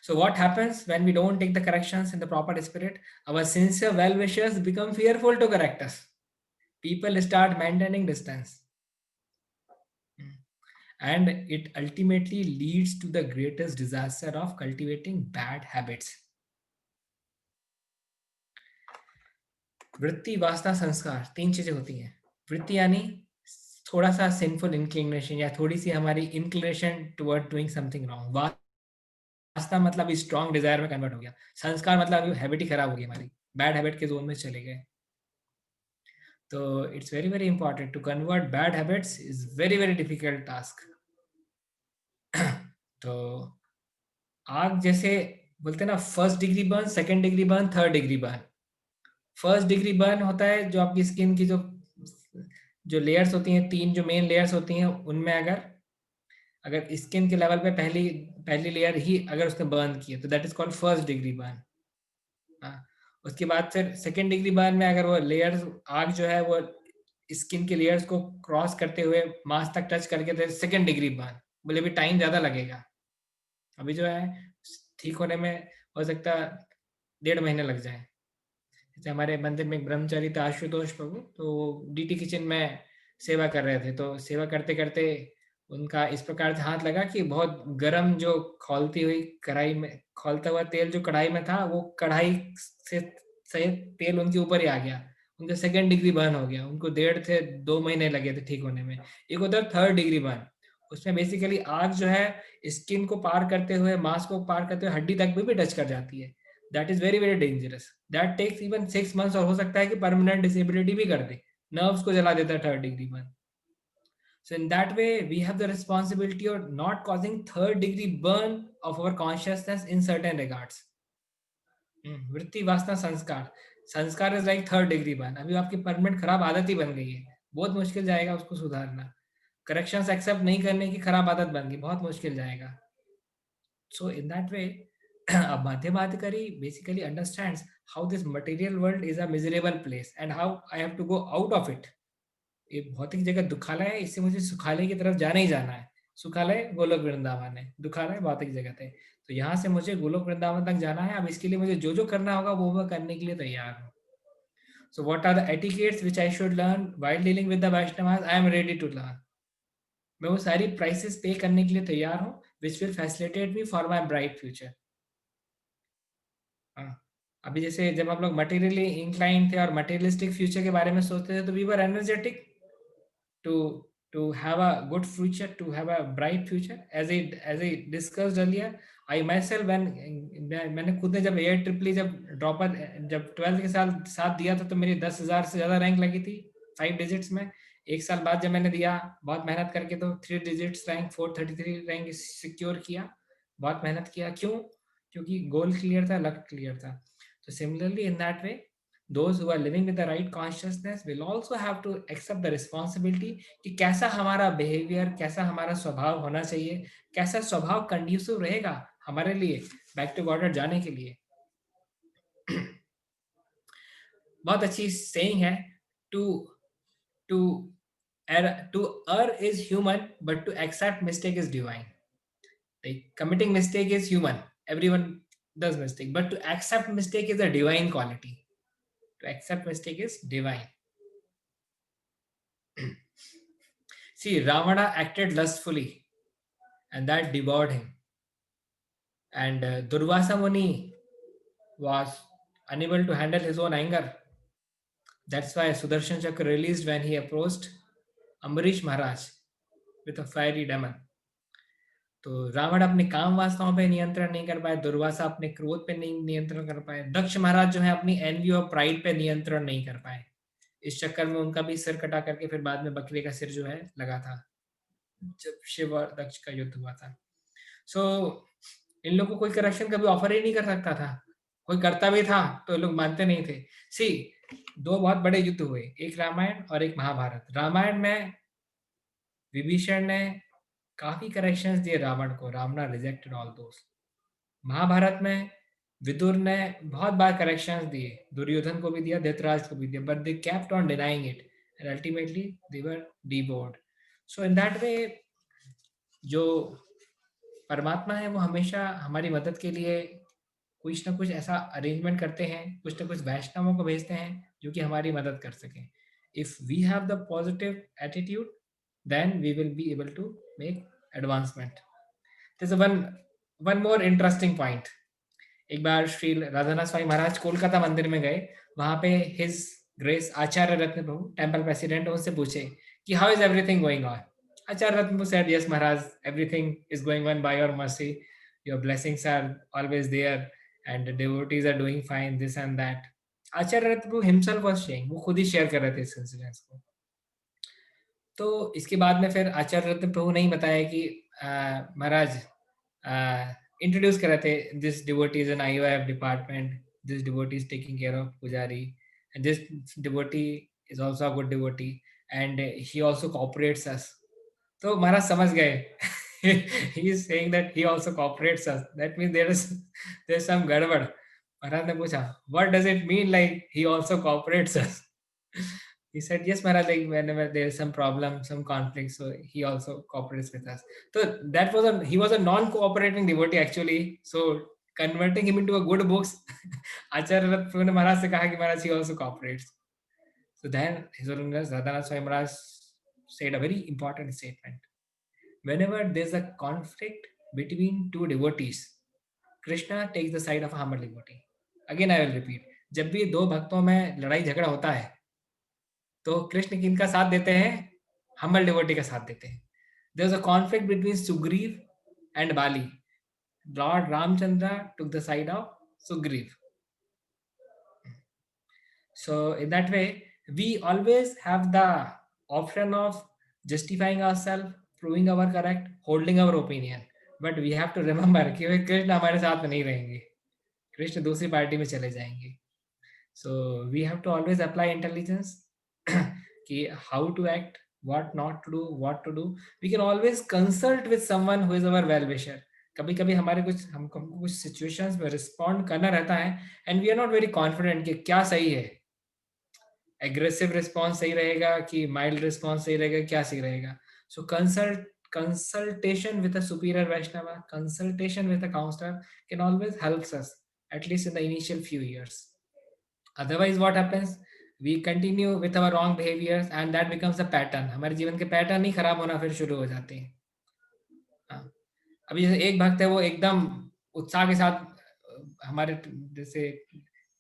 So what happens when we don't take the corrections in the proper spirit? Our sincere well-wishers become fearful to correct us. People start maintaining distance. And it ultimately leads to the greatest disaster of cultivating bad habits. वृत्ति, वासना, संस्कार, 3 चीजें होती हैं. वृत्ति यानी थोड़ा सा सिंफुल इंक्लिनेशन या थोड़ी सी हमारी inclination toward doing something wrong. वासना मतलब स्ट्रॉन्ग डिजायर में कन्वर्ट हो गया. संस्कार मतलब हैबिट ही खराब हो गई, हमारी बैड हैबिट के जोन में चले गए. तो it's very very important to convert bad habits is very very difficult task. तो आग जैसे बोलते हैं ना, first degree burn, second degree burn, third degree burn. First degree burn होता है जो आपकी स्किन की जो लेयर्स होती हैं, 3 जो मेन लेयर्स होती हैं, उनमें अगर स्किन के लेवल पे पहली लेयर ही अगर उसने बर्न की है तो that is called first degree burn. उसके बाद फिर सेकेंड डिग्री बर्न में अगर वो लेयर्स आग जो है वो स्किन के लेयर्स को क्रॉस करते हुए मांस तक टच करके तो सेकेंड डिग्री बर्न. बोले भी टाइम ज्यादा लगेगा, अभी जो है ठीक होने में हो सकता 1.5 महीने लग जाए. जैसे हमारे मंदिर में एक ब्रह्मचारी था आशुतोष प्रभु, तो डीटी किचन में सेवा कर रहे थे. तो सेवा करते करते उनका इस प्रकार से हाथ लगा कि बहुत गर्म जो खौलती हुई कढ़ाई में, खौलता हुआ तेल जो कढ़ाई में था वो कढ़ाई से सही तेल उनके ऊपर ही आ गया. उनका सेकेंड डिग्री बर्न हो गया. उनको 1.5 से 2 महीने लगे थे ठीक होने में. एक होता है थर्ड डिग्री बर्न. उसमें बेसिकली आग जो है स्किन को पार करते हुए, मांस को पार करते हुए हड्डी तक भी टच कर जाती है. That is very very dangerous. That takes even 6 months और हो सकता है कि परमानेंट डिसेबिलिटी भी कर दे. नर्व्स को जला देता है third degree burn. So in that way, we have the responsibility of not causing third degree burn of our consciousness in certain regards. वृत्ति, वासना, संस्कार. संस्कार is like third degree burn. अभी आपकी परमानेंट खराब आदत ही बन गई है, बहुत मुश्किल जाएगा उसको सुधारना. करेक्शंस एक्सेप्ट नहीं करने की खराब आदत बन गई, बहुत मुश्किल जाएगा. So in that way, a Madhyamādhikari basically understands how this material world is a miserable place and how I have to go out of it. ये भौतिक जगत दुखालय है, इससे मुझे सुखालय की तरफ जाना ही जाना है. सुखालय गोलोक वृंदावन है, दुखालय भौतिक जगत है. तो यहाँ से मुझे गोलोक वृंदावन तक जाना है. अब इसके लिए मुझे जो जो करना होगा वो मैं करने के लिए तैयार हूँ. So what are the etiquettes which I should learn while dealing with the Vaishnavas? I am ready to learn. मैं वो सारी प्राइसेस पे करने के लिए तैयार हूँ, which will facilitate me for my bright future. अभी जैसे जब हम लोग मटेरियली इंक्लाइंड थे और मटेरियलिस्टिक फ्यूचर के बारे में सोचते थे तो we were energetic to have a good future, to have a bright future. As I discussed earlier, I myself मैंने खुद ने जब एयर ट्रिपली जब 12th के साथ दिया था तो मेरी 10,000 से ज्यादा रैंक लगी थी 5 डिजिट्स में. 1 साल बाद जब मैंने दिया बहुत मेहनत करके तो 3 डिजिट्स रैंक 433 रैंक सिक्योर किया. बहुत मेहनत किया. क्यों? क्योंकि गोल क्लियर था, लक क्लियर था. So similarly in that way, those who are living with the right consciousness will also have to accept the responsibility कि कैसा हमारा behavior, कैसा हमारा स्वभाव होना चाहिए, कैसा स्वभाव conducive रहेगा हमारे लिए बैक टू गॉड जाने के लिए। बहुत अच्छी सेइंग है, to to err is human, but to accept mistake is divine. Like committing mistake is human, everyone does mistake, but to accept mistake is a divine quality. To accept mistake is divine. See, Ravana acted lustfully and that devoured him, and Durvasa Muni was unable to handle his own anger. That's why Sudarshan Chakra released when he approached Ambarish Maharaj with a fiery demon. तो रावण अपने काम वासनाओं पे नियंत्रण नहीं कर पाए, दुर्वासा अपने क्रोध पे नहीं नियंत्रण कर पाए, दक्ष महाराज जो है अपनी एनवी और प्राइड पे नियंत्रण नहीं कर पाए। इस चक्कर में उनका भी सिर कटा करके फिर बाद में बकरे का सिर जो है लगा था जब शिव और दक्ष का युद्ध हुआ था। सो इन लोगों को कोई करेक्शन कभी ऑफर ही नहीं कर सकता था, कोई करता भी था तो लोग मानते नहीं थे। सी, दो बहुत बड़े युद्ध हुए, एक रामायण और एक महाभारत। रामायण में विभीषण ने काफी करेक्शंस दिए रावण को, Ravan rejected all those. Mahabharat में विदुर ने बहुत बार करेक्शंस दिए, दुर्योधन को भी दिया, धृतराष्ट्र को भी दिया, but they kept on denying it and ultimately they were devoured. So in that way जो परमात्मा है वो हमेशा हमारी मदद के लिए कुछ ना कुछ ऐसा अरेंजमेंट करते हैं, कुछ ना कुछ वैष्णवों को भेजते हैं जो कि हमारी मदद कर सकें। If we have the positive attitude, then we will be able to make advancement. There's one more interesting point. एक बार श्री राधानाथ स्वामी महाराज कोलकाता मंदिर में गए, वहां पे हिज ग्रेस आचार्य रत्न प्रभु टेम्पल प्रेसिडेंट उनसे पूछे कि how is everything going on. Acharya Ratna Prabhu said, yes Maharaj, everything is going on by your mercy, your blessings are always there and the devotees are doing fine, this and that. Acharya Ratna Prabhu himself was saying, वो खुद ही share कर रहे थे इस incidence को। तो इसके बाद में फिर आचार्य रत्न प्रभु ने ही बताया कि महाराज इंट्रोड्यूस कर रहे थे, this devotee is an IOF department, this devotee is taking care of pujari and this devotee is also a good devotee and he also cooperates us. तो महाराज समझ गए, he is saying that he also cooperates us, that means there is some गड़बड़। महाराज ने पूछा, what does it mean like he also cooperates us? He said, yes Maharaj, like whenever there is some problem, some conflict, so he also cooperates with us. So that was he was a non-cooperating devotee actually, so converting him into a good books, Acharya Rath ne Maharaj se kaha ki Maharaj, he also cooperates. So then His Holiness Radhanath Swami Maharaj said a very important statement. Whenever there is a conflict between two devotees, Krishna takes the side of a humble devotee. Again I will repeat, जब भी दो भक्तों में लड़ाई झगड़ा होता है तो कृष्ण किनका साथ देते हैं? हम्बल डिवोटी का साथ देते हैं। There was a conflict between Sugriv and Bali. Lord Ramchandra took the side of Sugriv. So in that way we always have the option of justifying ourselves, proving our correct, holding our opinion, but we have to remember कि कृष्ण हमारे साथ में नहीं रहेंगे, कृष्ण दूसरी party में चले जाएंगे. So we have to always apply intelligence कि how to act, what not to do, what to do. We can always consult with someone who is our well wisher. कभी कभी हमारे हमको कुछ सिचुएशंस में रिस्पॉन्ड करना रहता है and we are not very confident कि क्या सही है, एग्रेसिव रिस्पॉन्स सही रहेगा कि माइल्ड रिस्पॉन्स सही रहेगा, क्या सही रहेगा. सो consultation with a superior Vaishnava, consultation with a counselor can always helps us, at least in the initial few years. Otherwise what happens, we continue with our wrong behaviors and that becomes a pattern. हमारे जीवन के pattern ही खराब होना फिर शुरू हो जाते हैं. अभी जैसे एक भक्त है, वो एकदम उत्साह के साथ हमारे जैसे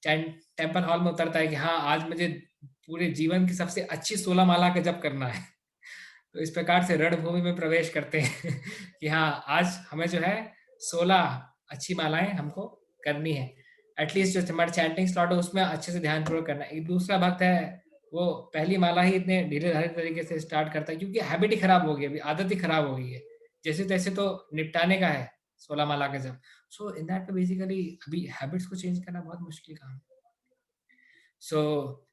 टेम्पल हॉल में उतरता है कि हाँ आज मुझे पूरे जीवन की सबसे अच्छी 16 माला का जप करना है. तो इस प्रकार से रणभूमि में प्रवेश करते हैं कि हाँ आज हमें जो है 16 अच्छी मालाएं हमको करनी है. एटलीस्ट जो हमारे चैंटिंग स्लॉट है उसमें अच्छे से ध्यान पूर्वक करना है. एक दूसरा भक्त है, वो पहली माला ही इतने ढीले ढाले तरीके से स्टार्ट करता है क्योंकि हैबिट ही खराब हो गई, अभी आदत ही खराब हो गई है. जैसे तैसे तो निपटाने का है 16 माला का जब. सो इन दैट बेसिकली अभी हैबिट्स को चेंज करना बहुत मुश्किल काम है. सो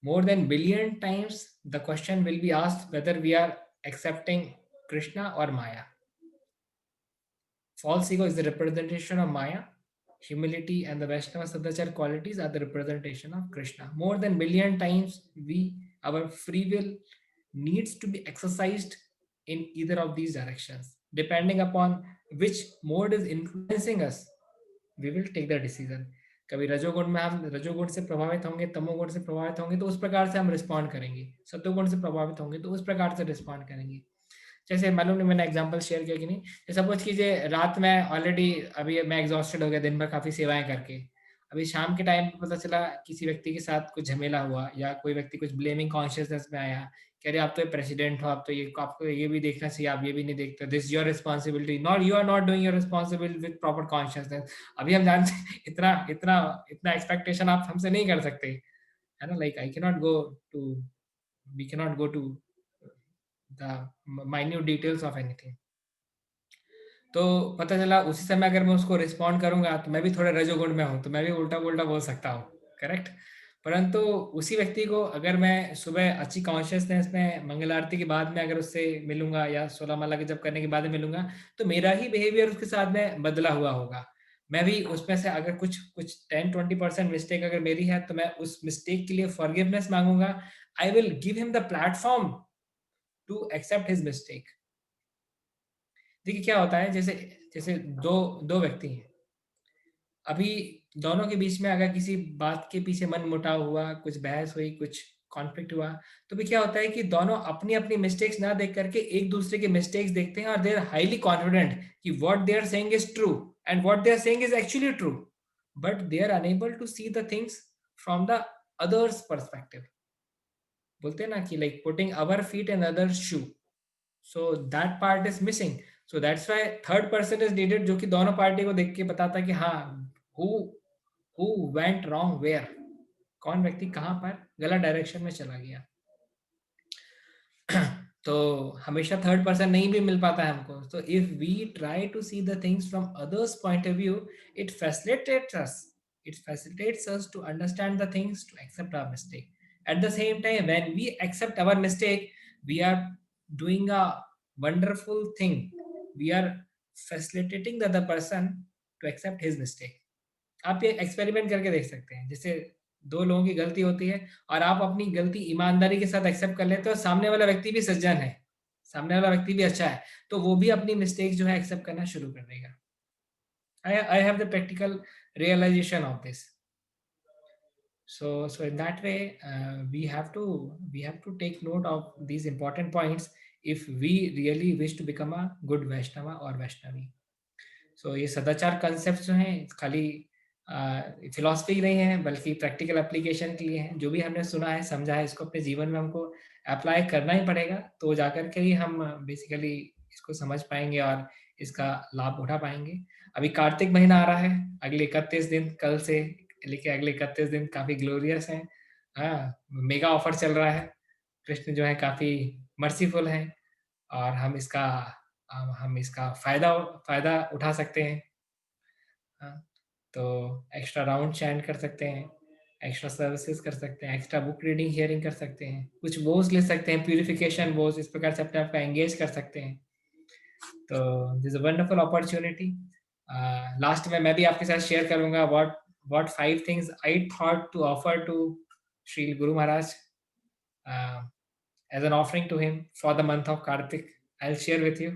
more than billion times the question will be asked whether we are accepting Krishna or Maya. False ego is the representation of Maya. Humility and the Vaishnava Sadachar qualities are the representation of Krishna. More than billion times, our free will needs to be exercised in either of these directions. Depending upon which mode is influencing us, we will take the decision. कभी रजोगुण में हम रजोगुण से प्रभावित होंगे, तमोगुण से प्रभावित होंगे तो उस प्रकार से हम रिस्पॉन्ड करेंगे, सत्वगुण से प्रभावित होंगे तो उस प्रकार से रिस्पॉन्ड करेंगे. जैसे मालूम नहीं मैंने एग्जांपल शेयर किया कि नहीं, सपोज कीजिए रात में ऑलरेडी अभी मैं एग्जॉस्टेड हो गया दिन भर काफ़ी सेवाएं करके, अभी शाम के टाइम पता चला किसी व्यक्ति के साथ कुछ झमेला हुआ या कोई व्यक्ति कुछ ब्लेमिंग कॉन्शियसनेस में आया, कह रहे आप तो प्रेसिडेंट हो, आप तो ये आपको ये भी देखना चाहिए, आप ये भी नहीं देखते, this your responsibility, not you are not doing your responsibility with proper consciousness. अभी हम जानते हैं इतना इतना इतना एक्सपेक्टेशन आप हमसे नहीं कर सकते, है ना. Like I can not go to we can not go to the minute details of anything. तो पता चला उसी समय अगर मैं उसको रिस्पॉन्ड करूंगा तो मैं भी थोड़ा रजोगुण में हूँ, तो मैं भी उल्टा उल्टा बोल सकता हूँ, करेक्ट. परंतु उसी व्यक्ति को अगर मैं सुबह अच्छी कॉन्शियसनेस में मंगल आरती के बाद में अगर उससे मिलूंगा या 16 माला के जप करने के बाद में मिलूंगा, तो मेरा ही बिहेवियर उसके साथ में बदला हुआ होगा. मैं भी उसमें से अगर कुछ 10-20% मिस्टेक अगर मेरी है तो मैं उस मिस्टेक के लिए फॉरगिवनेस मांगूंगा. I will give him the platform to accept his mistake. देखिए क्या होता है, जैसे जैसे दो व्यक्ति हैं, अभी दोनों के बीच में अगर किसी बात के पीछे मन मुटाव हुआ, कुछ बहस हुई, कुछ कॉन्फ्लिक्ट हुआ, तो भी क्या होता है कि दोनों अपनी अपनी मिस्टेक्स ना देख करके एक दूसरे के मिस्टेक्स देखते हैं और दे आर हाईली कॉन्फिडेंट कि what they are saying is true and what they are saying is actually true, but they are unable to see the things from the others perspective. बोलते हैं ना कि like putting our feet in others shoe, so that part is missing. So that's why third person is needed, जो कि दोनों party को देख के बताता है कि हाँ who went wrong where, कौन व्यक्ति कहाँ पर गलत डायरेक्शन में चला गया. तो हमेशा थर्ड पर्सन नहीं भी मिल पाता है हमको. तो if we try to see the things from others point of view, it facilitates us to understand the things, to accept our mistake. At the same time, when we accept our mistake, we are doing a wonderful thing. We are facilitating the other person to accept his mistake. आप ये experiment करके देख सकते हैं, जैसे दो लोगों की गलती होती है और आप अपनी गलती ईमानदारी के साथ एक्सेप्ट कर लेते हो, सामने वाला व्यक्ति भी सज्जन है, सामने वाला व्यक्ति भी अच्छा है, तो वो भी अपनी मिस्टेक जो है एक्सेप्ट करना शुरू कर देगा. I have the practical realization of this. So in that way, we have to take note of these important points if we really wish to become a good Vaishnava or Vaishnavi. So ये सदाचार concepts जो हैं खाली philosophy नहीं है, बल्कि practical application के लिए है. जो भी हमने सुना है, समझा है, इसको अपने जीवन में हमको अप्लाई करना ही पड़ेगा, तो जाकर के ही हम बेसिकली इसको समझ पाएंगे और इसका लाभ उठा पाएंगे. अभी कार्तिक महीना आ रहा है, अगले 31 दिन, कल से लेके अगले 31 दिन काफी ग्लोरियस हैं. हाँ, मेगा ऑफर चल रहा है. कृष्ण जो है काफी मर्सीफुल हैं और हम इसका फायदा उठा सकते हैं. हाँ, तो एक्स्ट्रा राउंड चैंट कर सकते हैं, एक्स्ट्रा सर्विसेज कर सकते हैं, एक्स्ट्रा बुक रीडिंग हियरिंग कर सकते हैं, कुछ वोज ले सकते हैं, प्यूरिफिकेशन वोज, इस प्रकार से अपने आप का एंगेज कर सकते हैं. तो this a wonderful opportunity. Last में मैं भी आपके साथ शेयर करूंगा what 5 things I thought to offer to Sri Guru Maharaj as an offering to him for the month of Kartik. I'll share with you.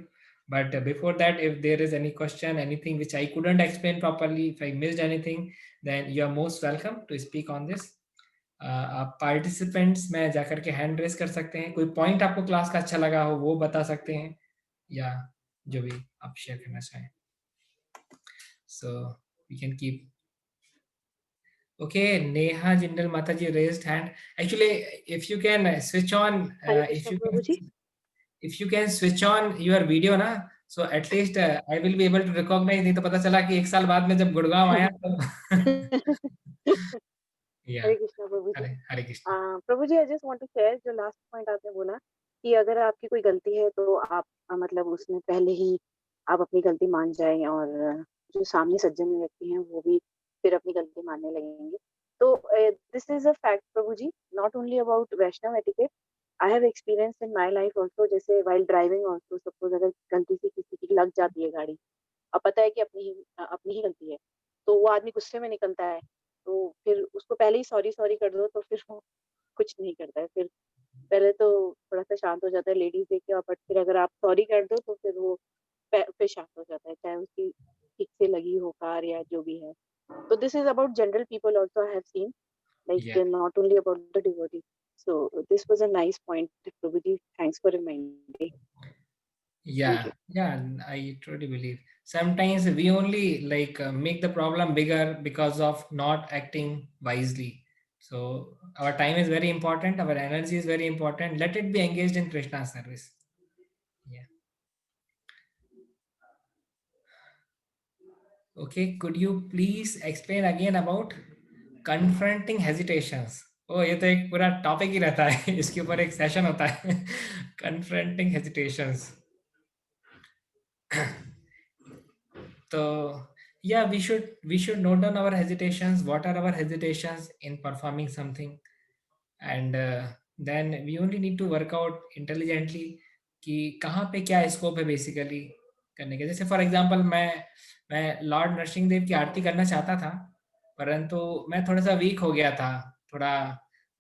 But before that, if there is any question, anything which I couldn't explain properly, if I missed anything, then you are most welcome to speak on this. आप participants में जाकर के hand raise कर सकते हैं, कोई point आपको class का अच्छा लगा हो वो बता सकते हैं, या जो भी आप शेयर करना चाहें. So we can keep. Okay, Neha Jindal Mataji raised hand. Actually, if you can switch on, if you can switch on your video ना, so at least I will be able to recognize. नहीं तो पता चला कि 1 साल बाद में जब गुड़गांव आया तो Hare Krishna Prabhu ji. Hare Krishna. Prabhu ji, I just want to share जो लास्ट पॉइंट आपने बोला कि अगर आपकी कोई गलती है तो आप मतलब उसमें पहले ही आप अपनी गलती मान जाएं और जो सामने सज्जन व्यक्ति हैं वो भी फिर अपनी गलती मानने लगेंगे. तो this is a fact prabhu ji, not only about Vaishnav etiquette. I have experience in my life also. जैसे व्हाइल ड्राइविंग आल्सो, सपोज अगर गलती से किसी की लग जाती है गाड़ी अब पता है कि अपनी ही गलती है, तो वो आदमी गुस्से में निकलता है, तो फिर उसको पहले ही सॉरी सॉरी कर दो तो फिर वो कुछ नहीं करता है। फिर पहले तो थोड़ा-सा शांत हो जाता है लेडीज़ देख के, बट फिर अगर आप सॉरी कर दो तो फिर वो फिर शांत हो जाता है, चाहे उसकी ठीक से लगी हो कार या जो भी है। So this is about general people also I have seen, like Yeah. not only about the devotee. So this was a nice point, Prabhuji. Thanks for reminding. Yeah, yeah, I truly believe. Sometimes we only like make the problem bigger because of not acting wisely. So our time is very important, our energy is very important. Let it be engaged in Krishna's service. Yeah. Okay, could you please explain again about confronting hesitations? Oh, ये तो एक पूरा topic ही रहता है, इसके ऊपर एक session होता है, confronting hesitations. So yeah, we should note down our hesitations. What are our hesitations in performing something, and then we only need to work out intelligently कि कहाँ पे क्या स्कोप है बेसिकली करने के। जैसे फॉर एग्जांपल मैं लॉर्ड नरसिंह देव की आरती करना चाहता था, परंतु मैं थोड़ा सा वीक हो गया था, थोड़ा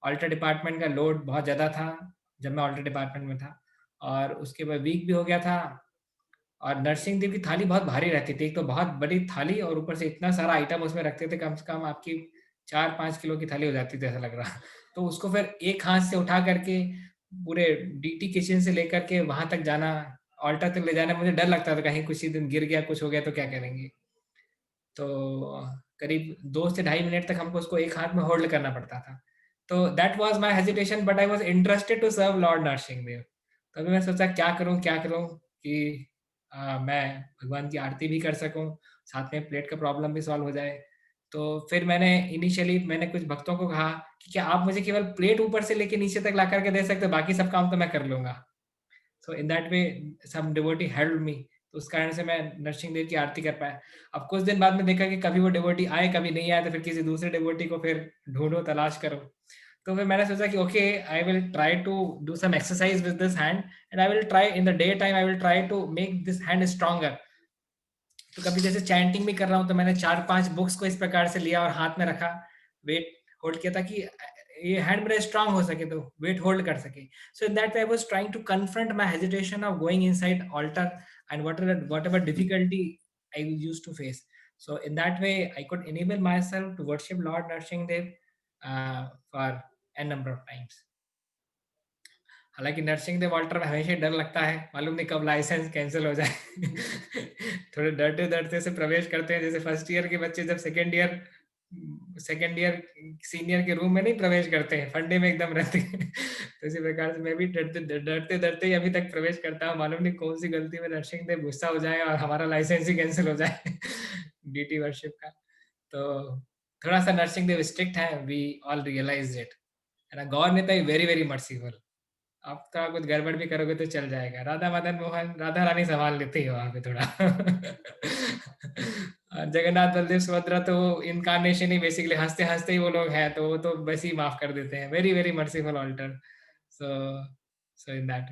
ऑल्टर डिपार्टमेंट का लोड बहुत ज़्यादा था जब मैं ऑल्टर डिपार्टमेंट में था, और उसके बाद वीक भी हो गया था। और नरसिंह देव की थाली बहुत भारी रहती थी, एक तो बहुत बड़ी थाली और ऊपर से इतना सारा आइटम उसमें रखते थे, कम से कम आपकी 4-5 किलो की थाली हो जाती थी ऐसा लग रहा। तो उसको फिर एक हाथ से उठा करके पूरे डीटी किचन से लेकर के वहां तक जाना, ऑल्टर तक ले जाना, मुझे डर लगता था कहीं कुछ ही दिन गिर गया कुछ हो गया तो क्या करेंगे। तो करीब 2 से 2.5 मिनट तक हमको उसको एक हाथ में होल्ड करना पड़ता था। तो that was my hesitation, but I was interested to serve Lord Narasimha Dev. तभी मैं सोचा क्या करूं कि मैं भगवान की आरती भी कर सकूं, साथ में प्लेट का प्रॉब्लम भी सॉल्व हो जाए। तो फिर मैंने कुछ भक्तों को कहा कि क्या आप मुझे केवल प्लेट ऊपर से लेके नीचे तक ला करके दे सकते हो, बाकी सब काम तो मैं कर लूंगा। So in that way some devotee help me, तो उस कारण से मैं नरसिंह देव की आरती कर पाया। अब कुछ दिन बाद में देखा कि कभी वो डिवोटी आए कभी नहीं आए, तो फिर किसी दूसरे डिवोटी को फिर ढूंढो तलाश करो। तो फिर मैंने सोचा कि okay I will try to do some exercise with this hand, and I will try in the day time, I will try to make this hand stronger. तो कभी जैसे चैंटिंग भी कर रहा हूँ तो मैंने 4-5 बुक्स को इस प्रकार से लिया और हाथ में रखा, वेट होल्ड किया ताकि ये हैंड मेरा स्ट्रांग हो सके, तो वेट होल्ड कर सके। So in that way I was trying to confront my hesitation of going inside altar and whatever difficulty I used to face. So in that way I could enable myself to worship Lord Narsingh Dev for a number of times. हालांकि Narsingh Dev alter में हमेशा डर लगता है, मालूम नहीं कब licence cancel हो जाए। थोड़े डरते डरते से प्रवेश करते हैं, जैसे फर्स्ट ईयर के बच्चे जब सेकेंड ईयर सीनियर के रूम में नहीं प्रवेश करते हैं, फंडे में एकदम रहते हैं। तो इसी प्रकार से मैं भी डरते डरते ही अभी तक प्रवेश करता हूँ, मालूम नहीं कौन सी गलती में नरसिंह देव गुस्सा हो जाए और हमारा लाइसेंस ही कैंसिल हो जाए डीटी वर्शिप का। तो थोड़ा सा नरसिंह देव स्ट्रिक्ट है, we all realize it, and Gaur Nitai very very merciful. आप तो कुछ गड़बड़ भी करोगे तो चल जाएगा, राधा मदन मोहन राधा रानी संभाल लेती है वहां पे थोड़ा। और जगन्नाथ बलदेव सुभद्रा तो इनकारनेशन ही बेसिकली, हंसते हंसते ही वो लोग हैं, तो वो तो बस ही माफ कर देते हैं, very very merciful altar. So in that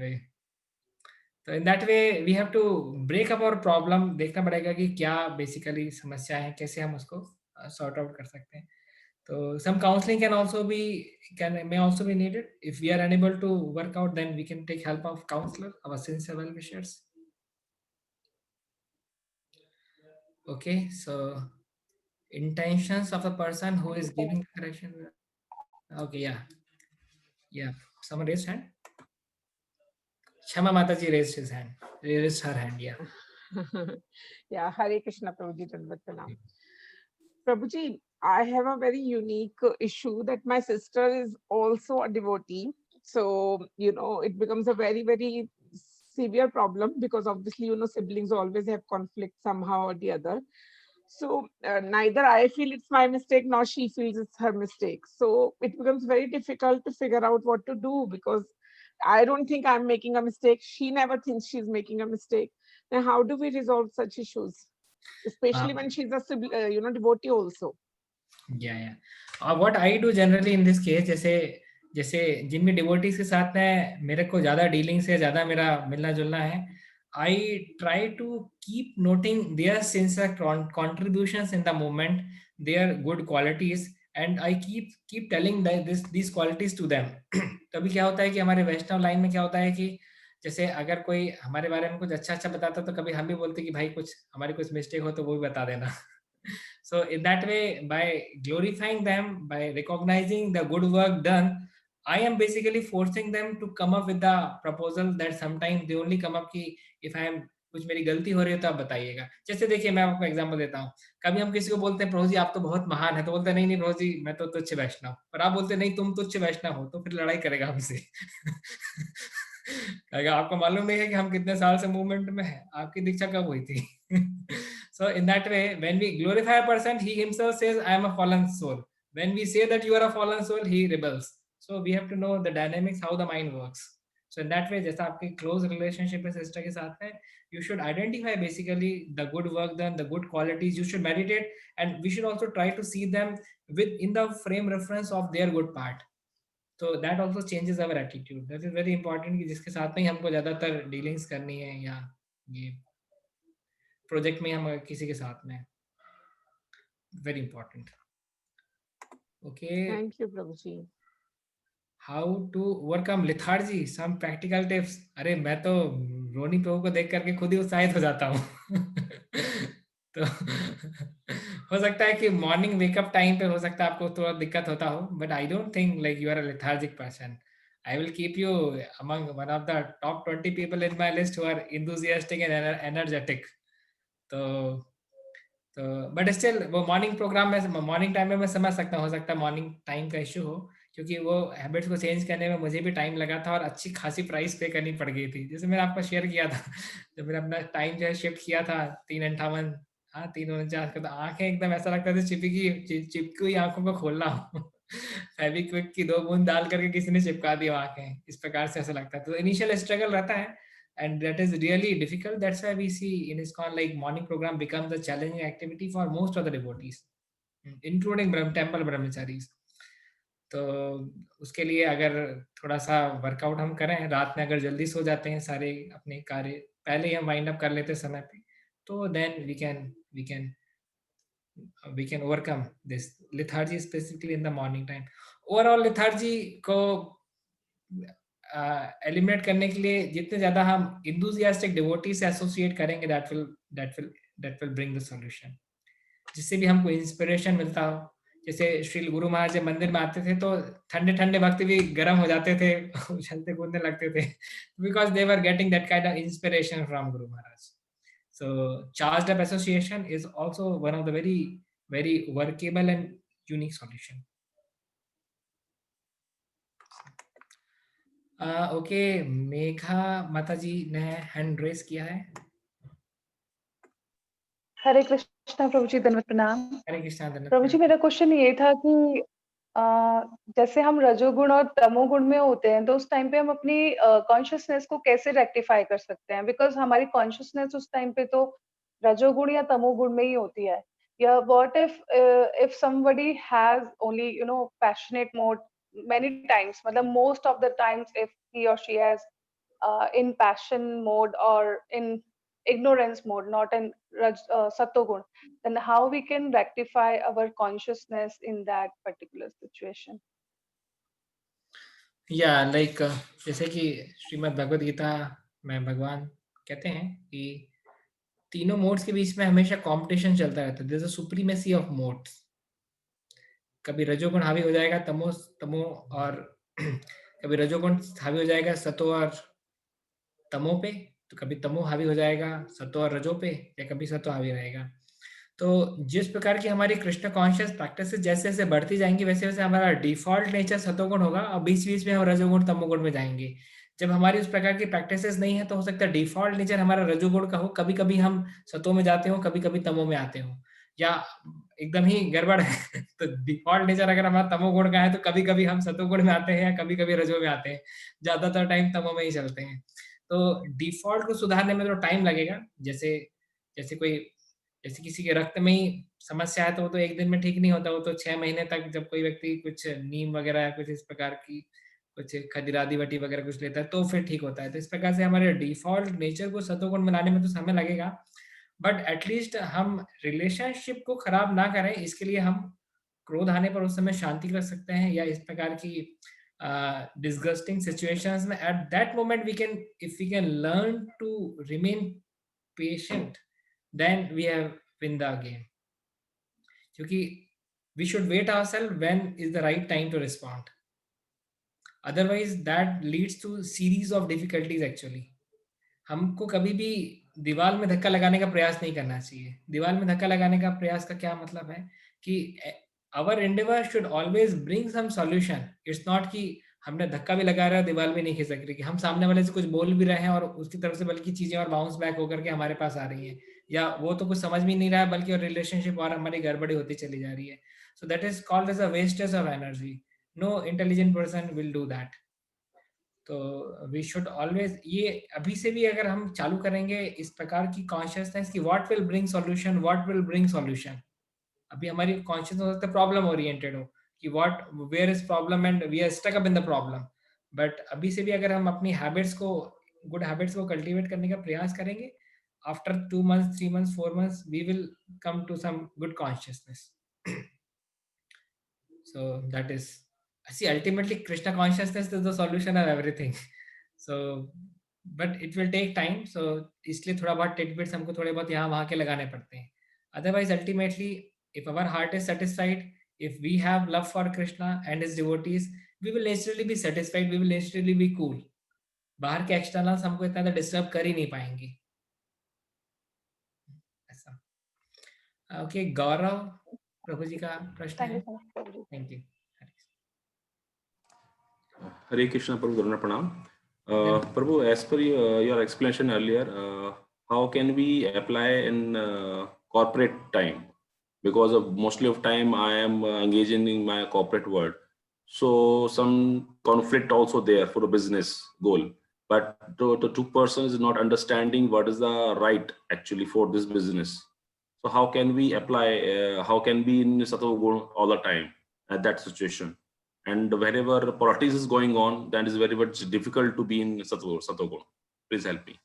way we have to break up our problem, देखना पड़ेगा कि क्या बेसिकली समस्या है, कैसे हम उसको सॉर्ट आउट कर सकते हैं। So some counseling may also be needed. If we are unable to work out, then we can take help of counselor, our sincere well-wishers. Okay, so intentions of a person who is giving correction. Okay, yeah. Someone raised hand. Shama Mataji raised her hand. Yeah. Yeah, Hare Krishna, Prabhuji, Dandavat Pranam. Prabhuji, I have a very unique issue that my sister is also a devotee. So, it becomes a very, very severe problem because obviously, siblings always have conflict somehow or the other. So neither I feel it's my mistake, nor she feels it's her mistake. So it becomes very difficult to figure out what to do, because I don't think I'm making a mistake. She never thinks she's making a mistake. Now, how do we resolve such issues? Especially when she's a devotee also. Yeah. What I do generally in this case, जैसे जिनमें devotees के साथ में मेरे को ज्यादा dealings है, ज्यादा मेरा मिलना जुलना है, I try to keep noting their sincere contributions in the moment, their good qualities, and I keep telling these qualities to them. तभी क्या होता है कि हमारे वैष्णव लाइन में क्या होता है कि जैसे अगर कोई हमारे बारे में कुछ अच्छा बताता तो कभी हम भी बोलते कि भाई कुछ हमारी कुछ मिस्टेक हो तो वो भी बता देना. So in that way, by glorifying them, by recognizing the good work done, I am basically forcing them to come up with the proposal that sometimes they only come up कि if I am कुछ मेरी गलती हो रही है तो आप बताइएगा. जैसे देखिए मैं आपको एग्जांपल देता हूँ. कभी हम किसी को बोलते हैं प्रभु जी आप तो बहुत महान है, तो बोलते हैं नहीं नहीं प्रभु जी मैं तो तुच्छ वैष्णव. और आप बोलते हैं नहीं तुम तुच्छ वैष्णव हो, तो फिर लड़ाई करेगा हमसे. कहेगा आपको मालूम नहीं है कि हम कितने साल से मूवमेंट में हैं, आपकी दीक्षा कब हुई थी. So in that way, when we glorify a person, he himself says, I am a fallen soul. When we say that you are a fallen soul, he rebels. So we have to know the dynamics, how the mind works. So in that way, जैसा आपकी close relationship है sister के साथ है, you should identify basically the good work done, the good qualities. You should meditate, and we should also try to see them in the frame reference of their good part. So that also changes our attitude. That is very important कि जिसके साथ में ही हमको ज़्यादातर dealings करनी है या ये प्रोजेक्ट में हम किसी के साथ में. Very important. Okay, Thank you, Prabhuji. How to overcome lethargy, some practical tips. अरे मैं तो रोनी प्रभु को देख करके खुद ही उत्साहित हो जाता हूँ. तो हो सकता है कि मॉर्निंग वेकअप टाइम पे हो सकता है आपको थोड़ा दिक्कत होता हो, but I don't think like you are a lethargic person. I will keep you among one of the top 20 people in my list who are enthusiastic and energetic. तो बट स्टिल वो मॉर्निंग प्रोग्राम में morning time में मैं समझ सकता हूँ, हो सकता है मॉर्निंग टाइम का इशू हो, क्योंकि वो हैबिट्स को चेंज करने में मुझे भी टाइम लगा था और अच्छी खासी प्राइस पे करनी पड़ गई थी. जैसे मैंने आपको शेयर किया था जब मैंने अपना टाइम जो है शिफ्ट किया था 3:58, हाँ 3:49 का, तो आंखें एकदम ऐसा लगता था चिपकी हुई आंखों को खोलना हो. फेविक्विक की 2 बूंद डाल करके किसी ने चिपका दी आंखें, इस प्रकार से ऐसा लगता है. तो इनिशियल स्ट्रगल रहता है, and that is really difficult. That's why we see in ISKCON like morning program becomes a challenging activity for most of the devotees, including temple brahmacharis. तो उसके लिए अगर थोड़ा सा वर्कआउट हम करें, रात में अगर जल्दी सो जाते हैं, सारे अपने कार्य पहले ही हम वाइंड अप कर लेते हैं समय पे, तो then we can overcome this lethargy, specifically in the morning time. Overall lethargy को एलिमिनेट करने के लिए जितने ज्यादा हम enthusiastic devotee से एसोसिएट करेंगे, that will bring the solution. जिससे भी हमको इंस्पिरेशन मिलता हो. जैसे श्री गुरु महाराज जब मंदिर में आते थे तो ठंडे ठंडे भक्त भी गर्म हो जाते थे, उछलते कूदने लगते थे, because they were getting that kind of inspiration from Guru Maharaj. So charged up association is also one of the very workable and unique solution. Okay, Megha माता जी ने हैंड रेस किया है. हरे कृष्णा प्रभु जी, धन्यवाद, प्रणाम. हरे कृष्णा. प्रभु जी, मेरा क्वेश्चन ये था कि जैसे हम रजोगुण और तमोगुण में होते हैं तो उस टाइम पे हम अपनी कॉन्शियसनेस को कैसे रेक्टिफाई कर सकते हैं, बिकॉज हमारी कॉन्शियसनेस उस टाइम पे तो रजोगुण या तमोगुण में ही होती है. या what if somebody has only passionate mode many times, मतलब most of the times if he or she has in passion mode or in ignorance mode, not in sattva-gun, then how we can rectify our consciousness in that particular situation? या like जैसे कि श्रीमद् भगवद गीता में भगवान कहते हैं कि तीनों modes के बीच में हमेशा कंपटीशन चलता रहता है. There is a supremacy of modes. कभी रजोगुण हावी हो जाएगा तमो और कभी रजोगुण हावी हो जाएगा सतो और तमो पे, तो कभी तमो हावी हो जाएगा सतो और रजो पे, या कभी सतो हावी रहेगा. तो जिस प्रकार की हमारी कृष्ण कॉन्शियस प्रैक्टिस जैसे जैसे बढ़ती जाएंगी वैसे वैसे हमारा डिफॉल्ट नेचर सतोगुण होगा और बीच बीच में हम रजोगुण तमोगुण में जाएंगे. जब हमारी उस प्रकार की प्रैक्टिसेस नहीं है तो हो सकता है डिफॉल्ट नेचर हमारा रजोगुण का हो, कभी कभी हम सतो में जाते हो, कभी कभी तमो में आते हो, या एकदम ही गड़बड़ है तो डिफॉल्ट नेचर अगर हमारा तमोगुण का है तो कभी कभी हम सतोगुण में आते हैं या कभी कभी रजो में आते हैं, ज्यादातर टाइम तमो में ही चलते हैं. तो डिफॉल्ट को सुधारने में तो टाइम लगेगा. जैसे जैसे किसी के रक्त में ही समस्या है तो वो तो एक दिन में ठीक नहीं होता, वो तो 6 महीने तक, जब कोई व्यक्ति कुछ नीम वगैरह या कुछ इस प्रकार की कुछ खदिरादी वटी वगैरह कुछ लेता है तो फिर ठीक होता है। तो इस प्रकार से हमारे डिफॉल्ट नेचर को सतोगुण बनाने में तो समय लगेगा, बट एटलीस्ट हम रिलेशनशिप को खराब ना करें, इसके लिए हम क्रोध आने पर उस समय शांति रख सकते हैं, या इस प्रकार की डिस्गस्टिंग सिचुएशंस में at that moment we can, if we can learn to remain patient, then we have win the game. क्योंकि we should wait ourselves when is the right time to respond, otherwise that leads to series of difficulties actually। हमको कभी भी दीवार में धक्का लगाने का प्रयास नहीं करना चाहिए। दीवार में धक्का लगाने का प्रयास का क्या मतलब है कि our endeavor should always bring some solution। it's not कि हमने धक्का भी लगा रहा है दीवार भी नहीं खिसक रही, कि हम सामने वाले से कुछ बोल भी रहे हैं और उसकी तरफ से बल्कि चीजें और बाउंस बैक होकर के हमारे पास आ रही हैं, या वो तो कुछ समझ भी नहीं रहा है बल्कि और रिलेशनशिप और हमारी गड़बड़ी होती चली जा रही है। So that is called as a wastage of energy। No intelligent person will do that। तो we should always, ये अभी से भी अगर हम चालू करेंगे इस प्रकार की कॉन्शियसनेस की what will bring solution, what will bring solution। अभी हमारी कॉन्शियसनेस हो सकता है प्रॉब्लम ओरिएंटेड हो कि what where is problem and we are stuck up in the problem, but अभी से भी अगर हम अपनी हैबिट्स को, गुड हैबिट्स को कल्टीवेट करने का प्रयास करेंगे, after 2 months 3 months 4 months we will come to some good consciousness। So that is, see, ultimately Krishna consciousness is the solution of everything। So but it will take time, so इसलिए थोड़ा बहुत tidbits हमको थोड़े बहुत यहाँ वहाँ के लगाने पड़ते हैं। Otherwise ultimately if our heart is satisfied, if we have love for Krishna and his devotees, we will naturally be satisfied, we will naturally be cool। बाहर के externals हमको इतना ज़्यादा डिस्टर्ब कर ही नहीं पाएंगे ऐसा। ओके, गौरव, प्रभु जी का प्रश्न है। Thank you. Hare Krishna, Prabhu, Guruna Pranam. Prabhu, as per your explanation earlier, how can we apply in corporate time? Because of mostly of time I am engaging in my corporate world. So some conflict also there for a business goal. But the two persons is not understanding what is the right actually for this business. So how can we apply, how can we in Sattva all the time at that situation? And wherever politics is going on, that is very much difficult to be in Sattva. Please help me.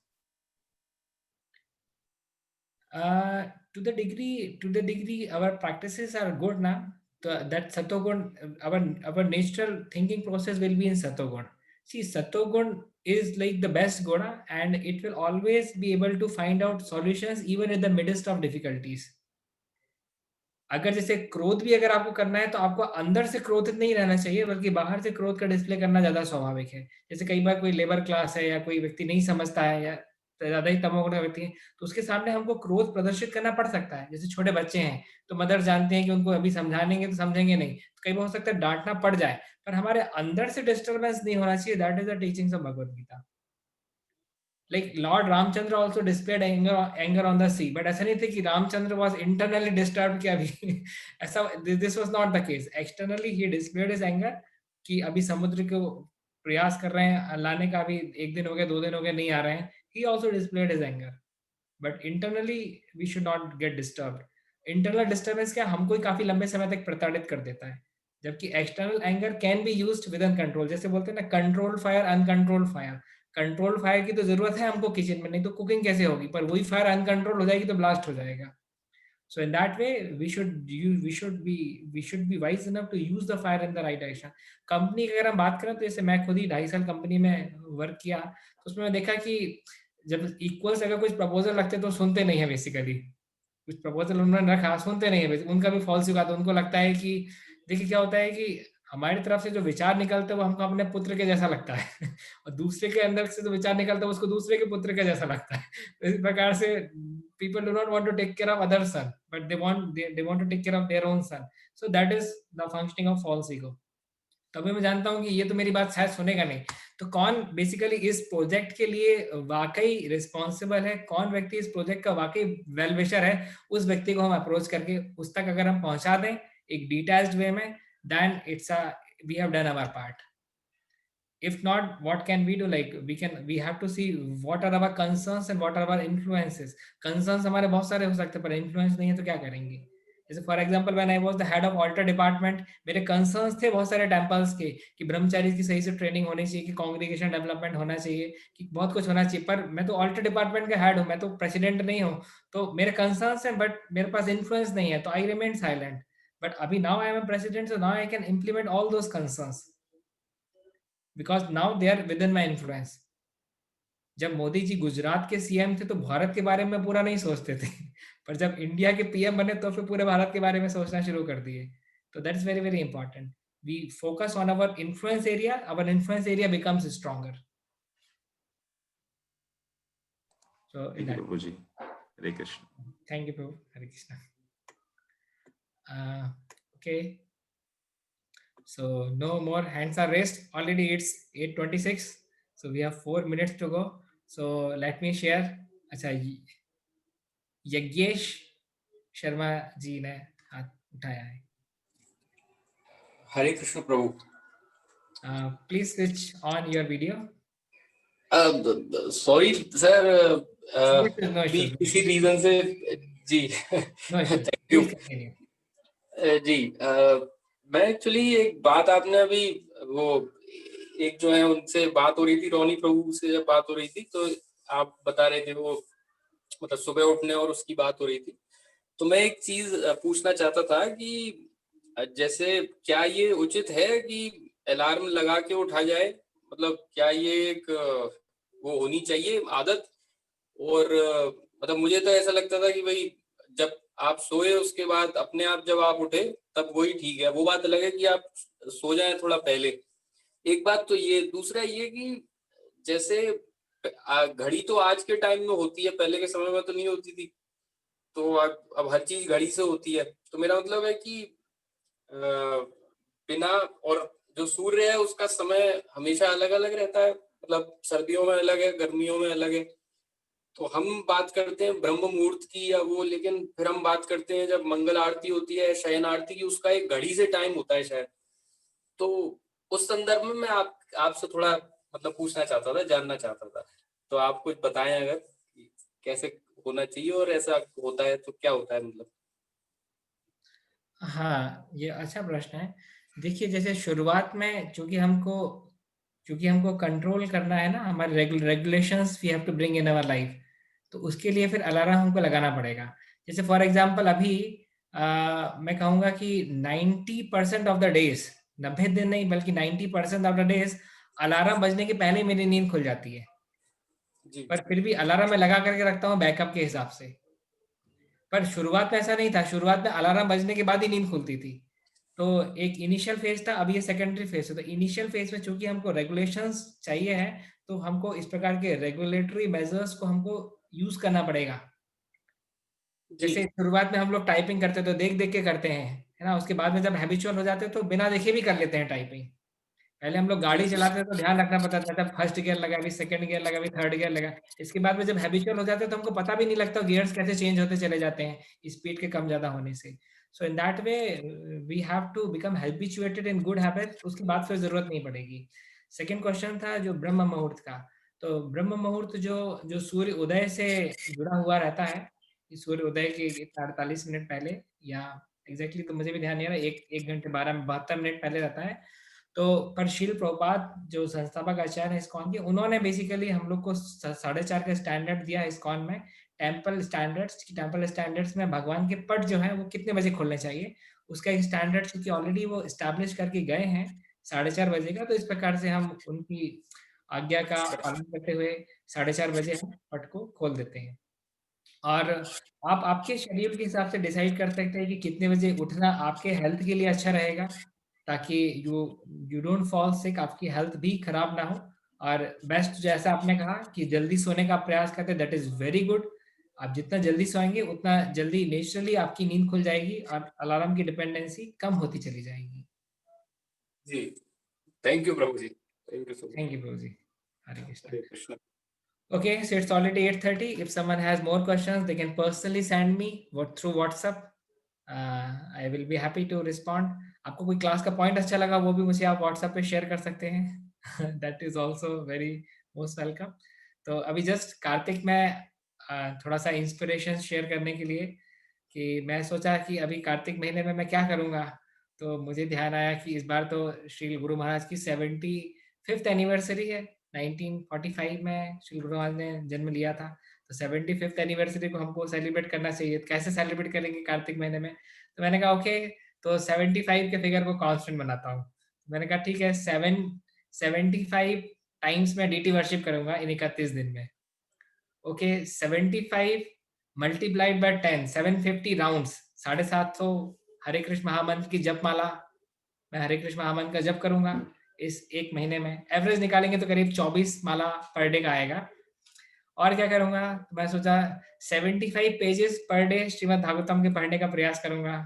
To the degree our practices are good now, that Sattva, our natural thinking process will be in Sattva. See, Sattva is like the best guna, and it will always be able to find out solutions even in the midst of difficulties। अगर जैसे क्रोध भी अगर आपको करना है तो आपको अंदर से क्रोधित नहीं रहना चाहिए, बल्कि बाहर से क्रोध का डिस्प्ले करना ज्यादा स्वाभाविक है। जैसे कई बार कोई लेबर क्लास है या कोई व्यक्ति नहीं समझता है या ज्यादा ही तमोगुण व्यक्ति है, तो उसके सामने हमको क्रोध प्रदर्शित करना पड़ सकता है। जैसे छोटे बच्चे हैं तो मदर जानते हैं कि उनको अभी समझानेंगे तो समझेंगे नहीं, तो कई बार हो सकता है डांटना पड़ जाए, पर हमारे अंदर से डिस्टर्बेंस नहीं होना चाहिए। That is the teachings of Bhagavad Gita. Like Lord Ramchandra also displayed anger on the sea, but ऐसा नहीं था कि Ramchandra was internally disturbed कि अभी ऐसा, this was not the case। Externally he displayed his anger कि अभी समुद्र को प्रयास कर रहे हैं लाने का, अभी 1 दिन हो गया 2 दिन हो गए नहीं आ रहे हैं। He also displayed his anger, but internally we should not get disturbed। Internal disturbance क्या हमको ही काफी लंबे समय तक प्रताड़ित कर देता है, जबकि external anger can be used within control। जैसे बोलते हैं ना, controlled fire, uncontrolled fire। Control fire की तो जरूरत है हमको किचन में, नहीं तो कुकिंग कैसे होगी, पर वही फायर अनकंट्रोल हो जाएगी तो ब्लास्ट हो जाएगा। So in that way we should be wise enough to use the fire in the right direction. Company की अगर हम बात करें तो जैसे मैं खुद ही 2.5 साल कंपनी में वर्क किया, तो उसमें मैं देखा कि जब इक्वल्स अगर कुछ प्रपोजल रखते तो सुनते नहीं है। बेसिकली कुछ प्रपोजल उन्होंने रखा, सुनते नहीं है, उनका भी फॉल्स युगा। तो उनको लगता है कि देखिए क्या होता है कि हमारी तरफ से जो विचार निकलते हैं वो हमको अपने पुत्र के जैसा लगता है और दूसरे के अंदर से जो विचार निकलता है उसको दूसरे के पुत्र के जैसा लगता है। तो इस प्रकार से people do not want to take care of other son, but they want to take care of their own son। So that is the functioning of false ego। तभी मैं जानता हूँ कि ये तो मेरी बात शायद सुनेगा नहीं, तो कौन बेसिकली इस प्रोजेक्ट के लिए वाकई रिस्पॉन्सिबल है, कौन व्यक्ति इस प्रोजेक्ट का वाकई वेल विशर है, उस व्यक्ति को हम अप्रोच करके उस तक अगर हम पहुंचा दें एक डिटैच्ड वे में, then we have done our part। If not, what can we do? Like we have to see what are our concerns and what are our influences। concerns हमारे बहुत सारे हो सकते हैं, पर influence नहीं है तो क्या करेंगे। जैसे for example when I was the head of altar department, मेरे कंसर्न्स थे बहुत सारे टेम्पल्स के कि ब्रह्मचारी की सही से ट्रेनिंग होनी चाहिए, कि कांग्रीगेशन डेवलपमेंट होना चाहिए, कि बहुत कुछ होना चाहिए, पर मैं तो ऑल्टर डिपार्टमेंट का हेड हूँ, मैं तो प्रेसिडेंट नहीं हूँ, तो मेरे कंसर्न्स हैं बट मेरे पास इन्फ्लुएंस नहीं है, तो आई रिमेन साइलेंट। बट अभी now I am a president, so now I can implement all those concerns because now they are within my influence. जब मोदी जी गुजरात के सीएम थे तो भारत के बारे में पूरा नहीं सोचते थे पर जब इंडिया के पीएम बने तो फिर पूरे भारत के बारे में सोचना शुरू कर दिए। तो that is very very important, we focus on our influence area becomes stronger. So Thank you, Prabhuji. Hare Krishna. Thank you, Prabhu. Hare Krishna. Okay. So no more hands are raised. Already it's 8:26. So we have 4 minutes to go. So let me share. अच्छा, यज्ञेश शर्मा जी ने हाथ उठाया है। हरे कृष्ण प्रभु। Please switch on your video. Sorry sir, No issues. किसी reason से जी। No issues. Thank you Please continue. जी। मैं actually एक बात आपने अभी वो एक जो है उनसे बात हो रही थी, रोनी प्रभु से जब बात हो रही थी तो आप बता रहे थे वो मतलब सुबह उठने और उसकी बात हो रही थी, तो मैं एक चीज पूछना चाहता था कि जैसे क्या ये उचित है कि अलार्म लगा के उठा जाए, मतलब क्या ये एक वो होनी चाहिए आदत? और मतलब मुझे तो ऐसा लगता था कि भाई जब आप सोए उसके बाद अपने आप जब आप उठे तब वही ठीक है। वो बात अलग है कि आप सो जाएं थोड़ा पहले। एक बात तो ये, दूसरा ये कि जैसे घड़ी तो आज के टाइम में होती है, पहले के समय में तो नहीं होती थी, तो अब हर चीज घड़ी से होती है। तो मेरा मतलब है कि बिना, और जो सूर्य है उसका समय हमेशा अलग अलग रहता है, मतलब सर्दियों में अलग है, गर्मियों में अलग है। तो हम बात करते हैं ब्रह्म मुहूर्त की या वो, लेकिन फिर हम बात करते हैं जब मंगल आरती होती है, शयन आरती की, उसका एक घड़ी से टाइम होता है शायद। तो उस संदर्भ में मैं आपसे थोड़ा मतलब पूछना चाहता था, जानना चाहता था, तो आप कुछ बताएं अगर कैसे होना चाहिए और ऐसा होता है तो क्या होता है मतलब। हाँ, ये अच्छा प्रश्न है। देखिए, जैसे शुरुआत में चूंकि हमको कंट्रोल करना है ना, हमारे regulations we have to bring in our life, तो उसके लिए फिर अलार्म हमको लगाना पड़ेगा। जैसे फॉर एग्जांपल अभी मैं कहूँगा कि 90% ऑफ द डेज, 90 दिन नहीं बल्कि 90% ऑफ द डेज अलार्म बजने के पहले ही मेरी नींद खुल जाती है। पर फिर भी अलार्म मैं लगा करके रखता हूँ बैकअप के हिसाब से। पर शुरुआत में ऐसा नहीं था, शुरुआत में अलार्म बजने के बाद ही नींद खुलती थी। तो एक इनिशियल फेज था, अभी ये सेकेंडरी फेज है। तो इनिशियल फेज में चूंकि हमको रेगुलेशंस चाहिए है, तो हमको इस प्रकार के रेगुलेटरी मेजर्स को हमको यूज करना पड़ेगा। जैसे शुरुआत में हम लोग टाइपिंग करते तो देख देख के करते हैं, है ना। उसके बाद में जब हैबिचुअल हो जाते हैं तो बिना देखे भी कर लेते हैं टाइपिंग। पहले हम लोग गाड़ी चलाते तो ध्यान रखना पड़ता था, जब फर्स्ट गियर लगा, अभी सेकंड गियर लगा, अभी थर्ड गियर लगा। इसके बाद में जब हैबिचुअल हो जाते हैं तो हमको पता भी नहीं लगता गियर्स कैसे चेंज होते चले जाते हैं स्पीड के कम ज्यादा होने से। So in that way we have to become habituated in good habit, उसके बाद फिर जरूरत नहीं पड़ेगी। सेकेंड क्वेश्चन था जो ब्रह्म मुहूर्त का। तो ब्रह्म मुहूर्त जो सूर्य उदय से जुड़ा हुआ रहता है, सूर्य उदय के 48 मिनट पहले, या एग्जैक्टली तो मुझे भी ध्यान नहीं आ रहा, 1 घंटे 72 मिनट पहले रहता है। तो पर शील प्रभुपाद जो संस्थापक आचार्य है इस्कॉन के, उन्होंने बेसिकली हम लोग को 4:30 का स्टैंडर्ड दिया है इस्कॉन में, टेम्पल स्टैंडर्ड्स में भगवान के पट जो है वो कितने बजे खोलने चाहिए, उसका एक स्टैंडर्ड क्योंकि ऑलरेडी वो एस्टैब्लिश करके गए हैं 4:30 बजे का। तो इस प्रकार से हम उनकी आज्ञा का पालन करते हुए 4:30 बजे हम पट को खोल देते हैं। और आप आपके शेड्यूल के हिसाब से डिसाइड कर सकते हैं कि कितने बजे उठना आपके हेल्थ के लिए अच्छा रहेगा, ताकि यू डोंट फॉल सिक, आपकी हेल्थ भी खराब ना हो। और बेस्ट जैसा आपने कहा कि जल्दी सोने का प्रयास करते, दैट इज वेरी गुड। आप जितना जल्दी सोएंगे उतना जल्दी नेचुरली आपकी नींद खुल जाएगी और अलार्म की डिपेंडेंसी कम होती चली जाएगी। जी, thank you Prabhu ji, thank you so much. Thank you Prabhu ji. Hare Krishna. Hare Krishna. Okay, so it's already 8:30. If someone has more questions, they can personally send me through WhatsApp. I will be happy to respond. आपको कोई class का point अच्छा लगा वो भी मुझे आप WhatsApp पे शेयर कर सकते हैं। That is also very most welcome. तो अभी जस्ट कार्तिक में थोड़ा सा इंस्पिरेशन शेयर करने के लिए कि मैं सोचा कि अभी कार्तिक महीने में मैं क्या करूँगा, तो मुझे ध्यान आया कि इस बार तो श्री गुरु महाराज की 75th एनिवर्सरी है। 1945 में श्री गुरु महाराज ने जन्म लिया था, तो 75th एनिवर्सरी को हमको सेलिब्रेट करना चाहिए। तो कैसे सेलिब्रेट करेंगे कार्तिक महीने में? तो मैंने कहा ओके, तो 75 के फिगर को कांस्टेंट बनाता हूँ। मैंने कहा ठीक है, 75 टाइम्स में डीटी वर्शिप करूंगा इन 31 दिन में। ओके, 75 मल्टीप्लाइड बाय 10, 750 राउंड्स, 750 हरे कृष्ण महामंत्र की जप माला, मैं हरे कृष्ण महामंत्र का जप करूंगा इस एक महीने में। एवरेज निकालेंगे तो करीब 24 माला पर डे का आएगा। और क्या करूंगा, तो मैं सोचा 75 pages per day Shrimad Bhagavatam के पढ़ने का प्रयास करूंगा।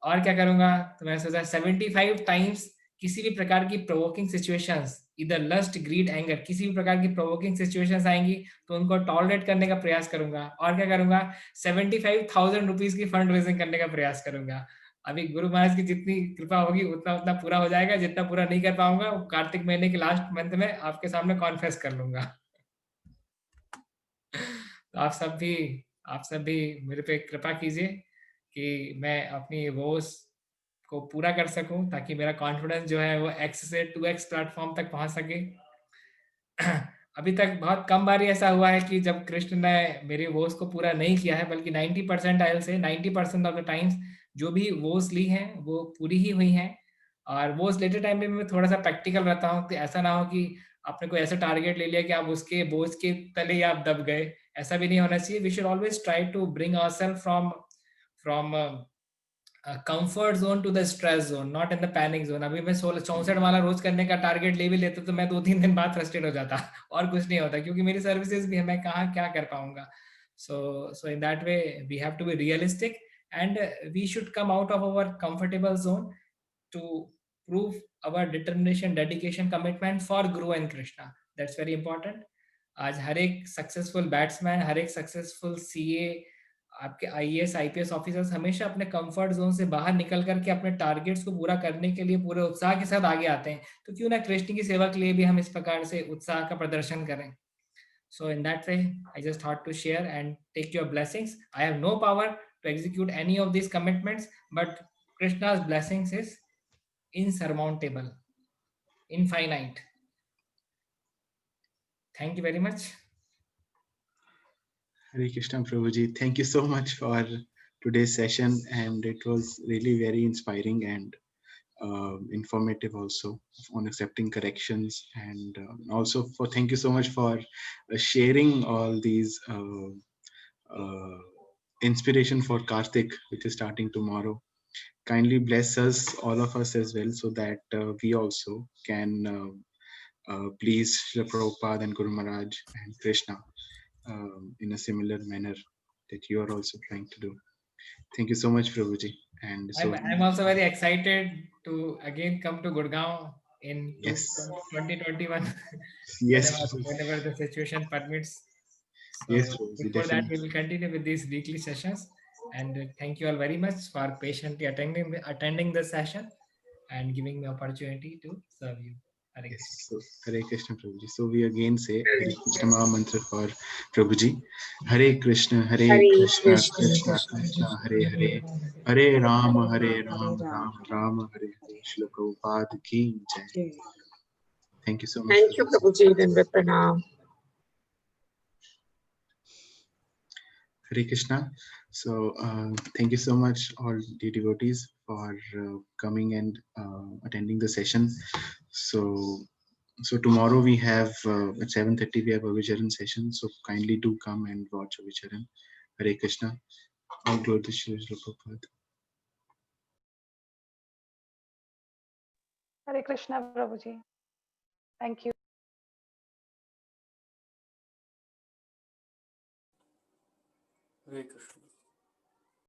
और क्या करूंगा, तो मैं सोचा 75 टाइम्स किसी भी प्रकार की प्रोवोकिंग सिचुएशंस, इधर लस्ट, ग्रीड, एंगर, किसी भी प्रकार की प्रोवोकिंग सिचुएशंस आएंगी तो उनको टॉलरेट करने का प्रयास करूंगा। और क्या करूंगा, 75,000 रुपीज की फंड रेजिंग करने का प्रयास करूंगा। अभी गुरु महाराज की जितनी कृपा होगी उतना उतना पूरा हो जाएगा, जितना पूरा नहीं कर पाऊंगा वो कार्तिक महीने के लास्ट मंथ में आपके सामने कॉन्फेस कर लूंगा। तो आप सब भी मेरे पे कृपा कीजिए कि मैं अपनी वोस को पूरा कर सकूं, ताकि मेरा कॉन्फिडेंस जो है वो x से 2x प्लेटफॉर्म तक पहुंच सके। अभी तक बहुत कम बार ऐसा हुआ है कि जब कृष्ण ने मेरी वोस को पूरा नहीं किया है, बल्कि 90% आयल से 90% ऑफ द टाइम्स जो भी वोस ली हैं वो पूरी ही हुई हैं। और वोस लेते टाइम में मैं थोड़ा सा प्रैक्टिकल रहता हूँ कि ऐसा ना हो कि आपने कोई ऐसा टारगेट ले लिया कि आप उसके बोझ के तले ही आप दब गए। ऐसा भी नहीं होना चाहिए। We should always try to bring ourself from comfort zone to the stress zone, not in the panic zone. अभी मैं 64 वाला रोज करने का टारगेट ले भी लेता तो मैं 2-3 दिन बाद फ्रस्ट्रेट हो जाता और कुछ नहीं होता, क्योंकि मेरी सर्विसेज भी है, मैं कहाँ क्या कर पाऊंगा। So in that way we have to be realistic and we should come out of our comfortable zone to prove our determination, dedication, commitment for Guru and Krishna. That's very important. आज हर एक successful batsman, हर एक successful CA, आपके IAS IPS officers हमेशा अपने comfort zone से बाहर निकल करके अपने टारगेट्स को पूरा करने के लिए पूरे उत्साह के साथ आगे आते हैं। तो क्यों ना कृष्ण की सेवा के लिए भी हम इस प्रकार से उत्साह का प्रदर्शन करें। So in that way, I just thought to share and take your blessings. I have no power to execute any of these commitments, but Krishna's blessings is insurmountable, infinite. Thank you very much. Hare Krishna Prabhuji, thank you so much for today's session, and it was really very inspiring and informative also on accepting corrections, and also for thank you so much for sharing all these inspiration for Karthik, which is starting tomorrow. Kindly bless us, all of us as well, so that we also can please Srila Prabhupada and Guru Maharaj and Krishna in a similar manner that you are also trying to do. Thank you so much, Prabhuji. And so I'm also very excited to again come to Gurgaon in yes, 2021. yes, whenever the situation permits. So yes, Prabhuji, before that, definitely. we will continue with these weekly sessions. And thank you all very much for patiently attending the session and giving me opportunity to serve you. Hare Krishna. Yes, so Hare Krishna Prabhuji. So we again say Hare Krishna Maha Mantra for Prabhuji. Hare Krishna, Hare Krishna, Krishna Krishna, Hare Hare, Hare Rama, Rama Rama, Hare Hare. Srila Prabhupada ki jai. Thank you so much. Thank you, Prabhuji. Dandavat pranam. Hare Krishna. So thank you so much all the devotees for coming and attending the session. So tomorrow we have at 7:30 we have a Vicharan session. So kindly do come and watch a Vicharan. Hare Krishna. All glory to Shri Prabhupada. Hare Krishna, Prabhuji. Thank you. Hare Krishna.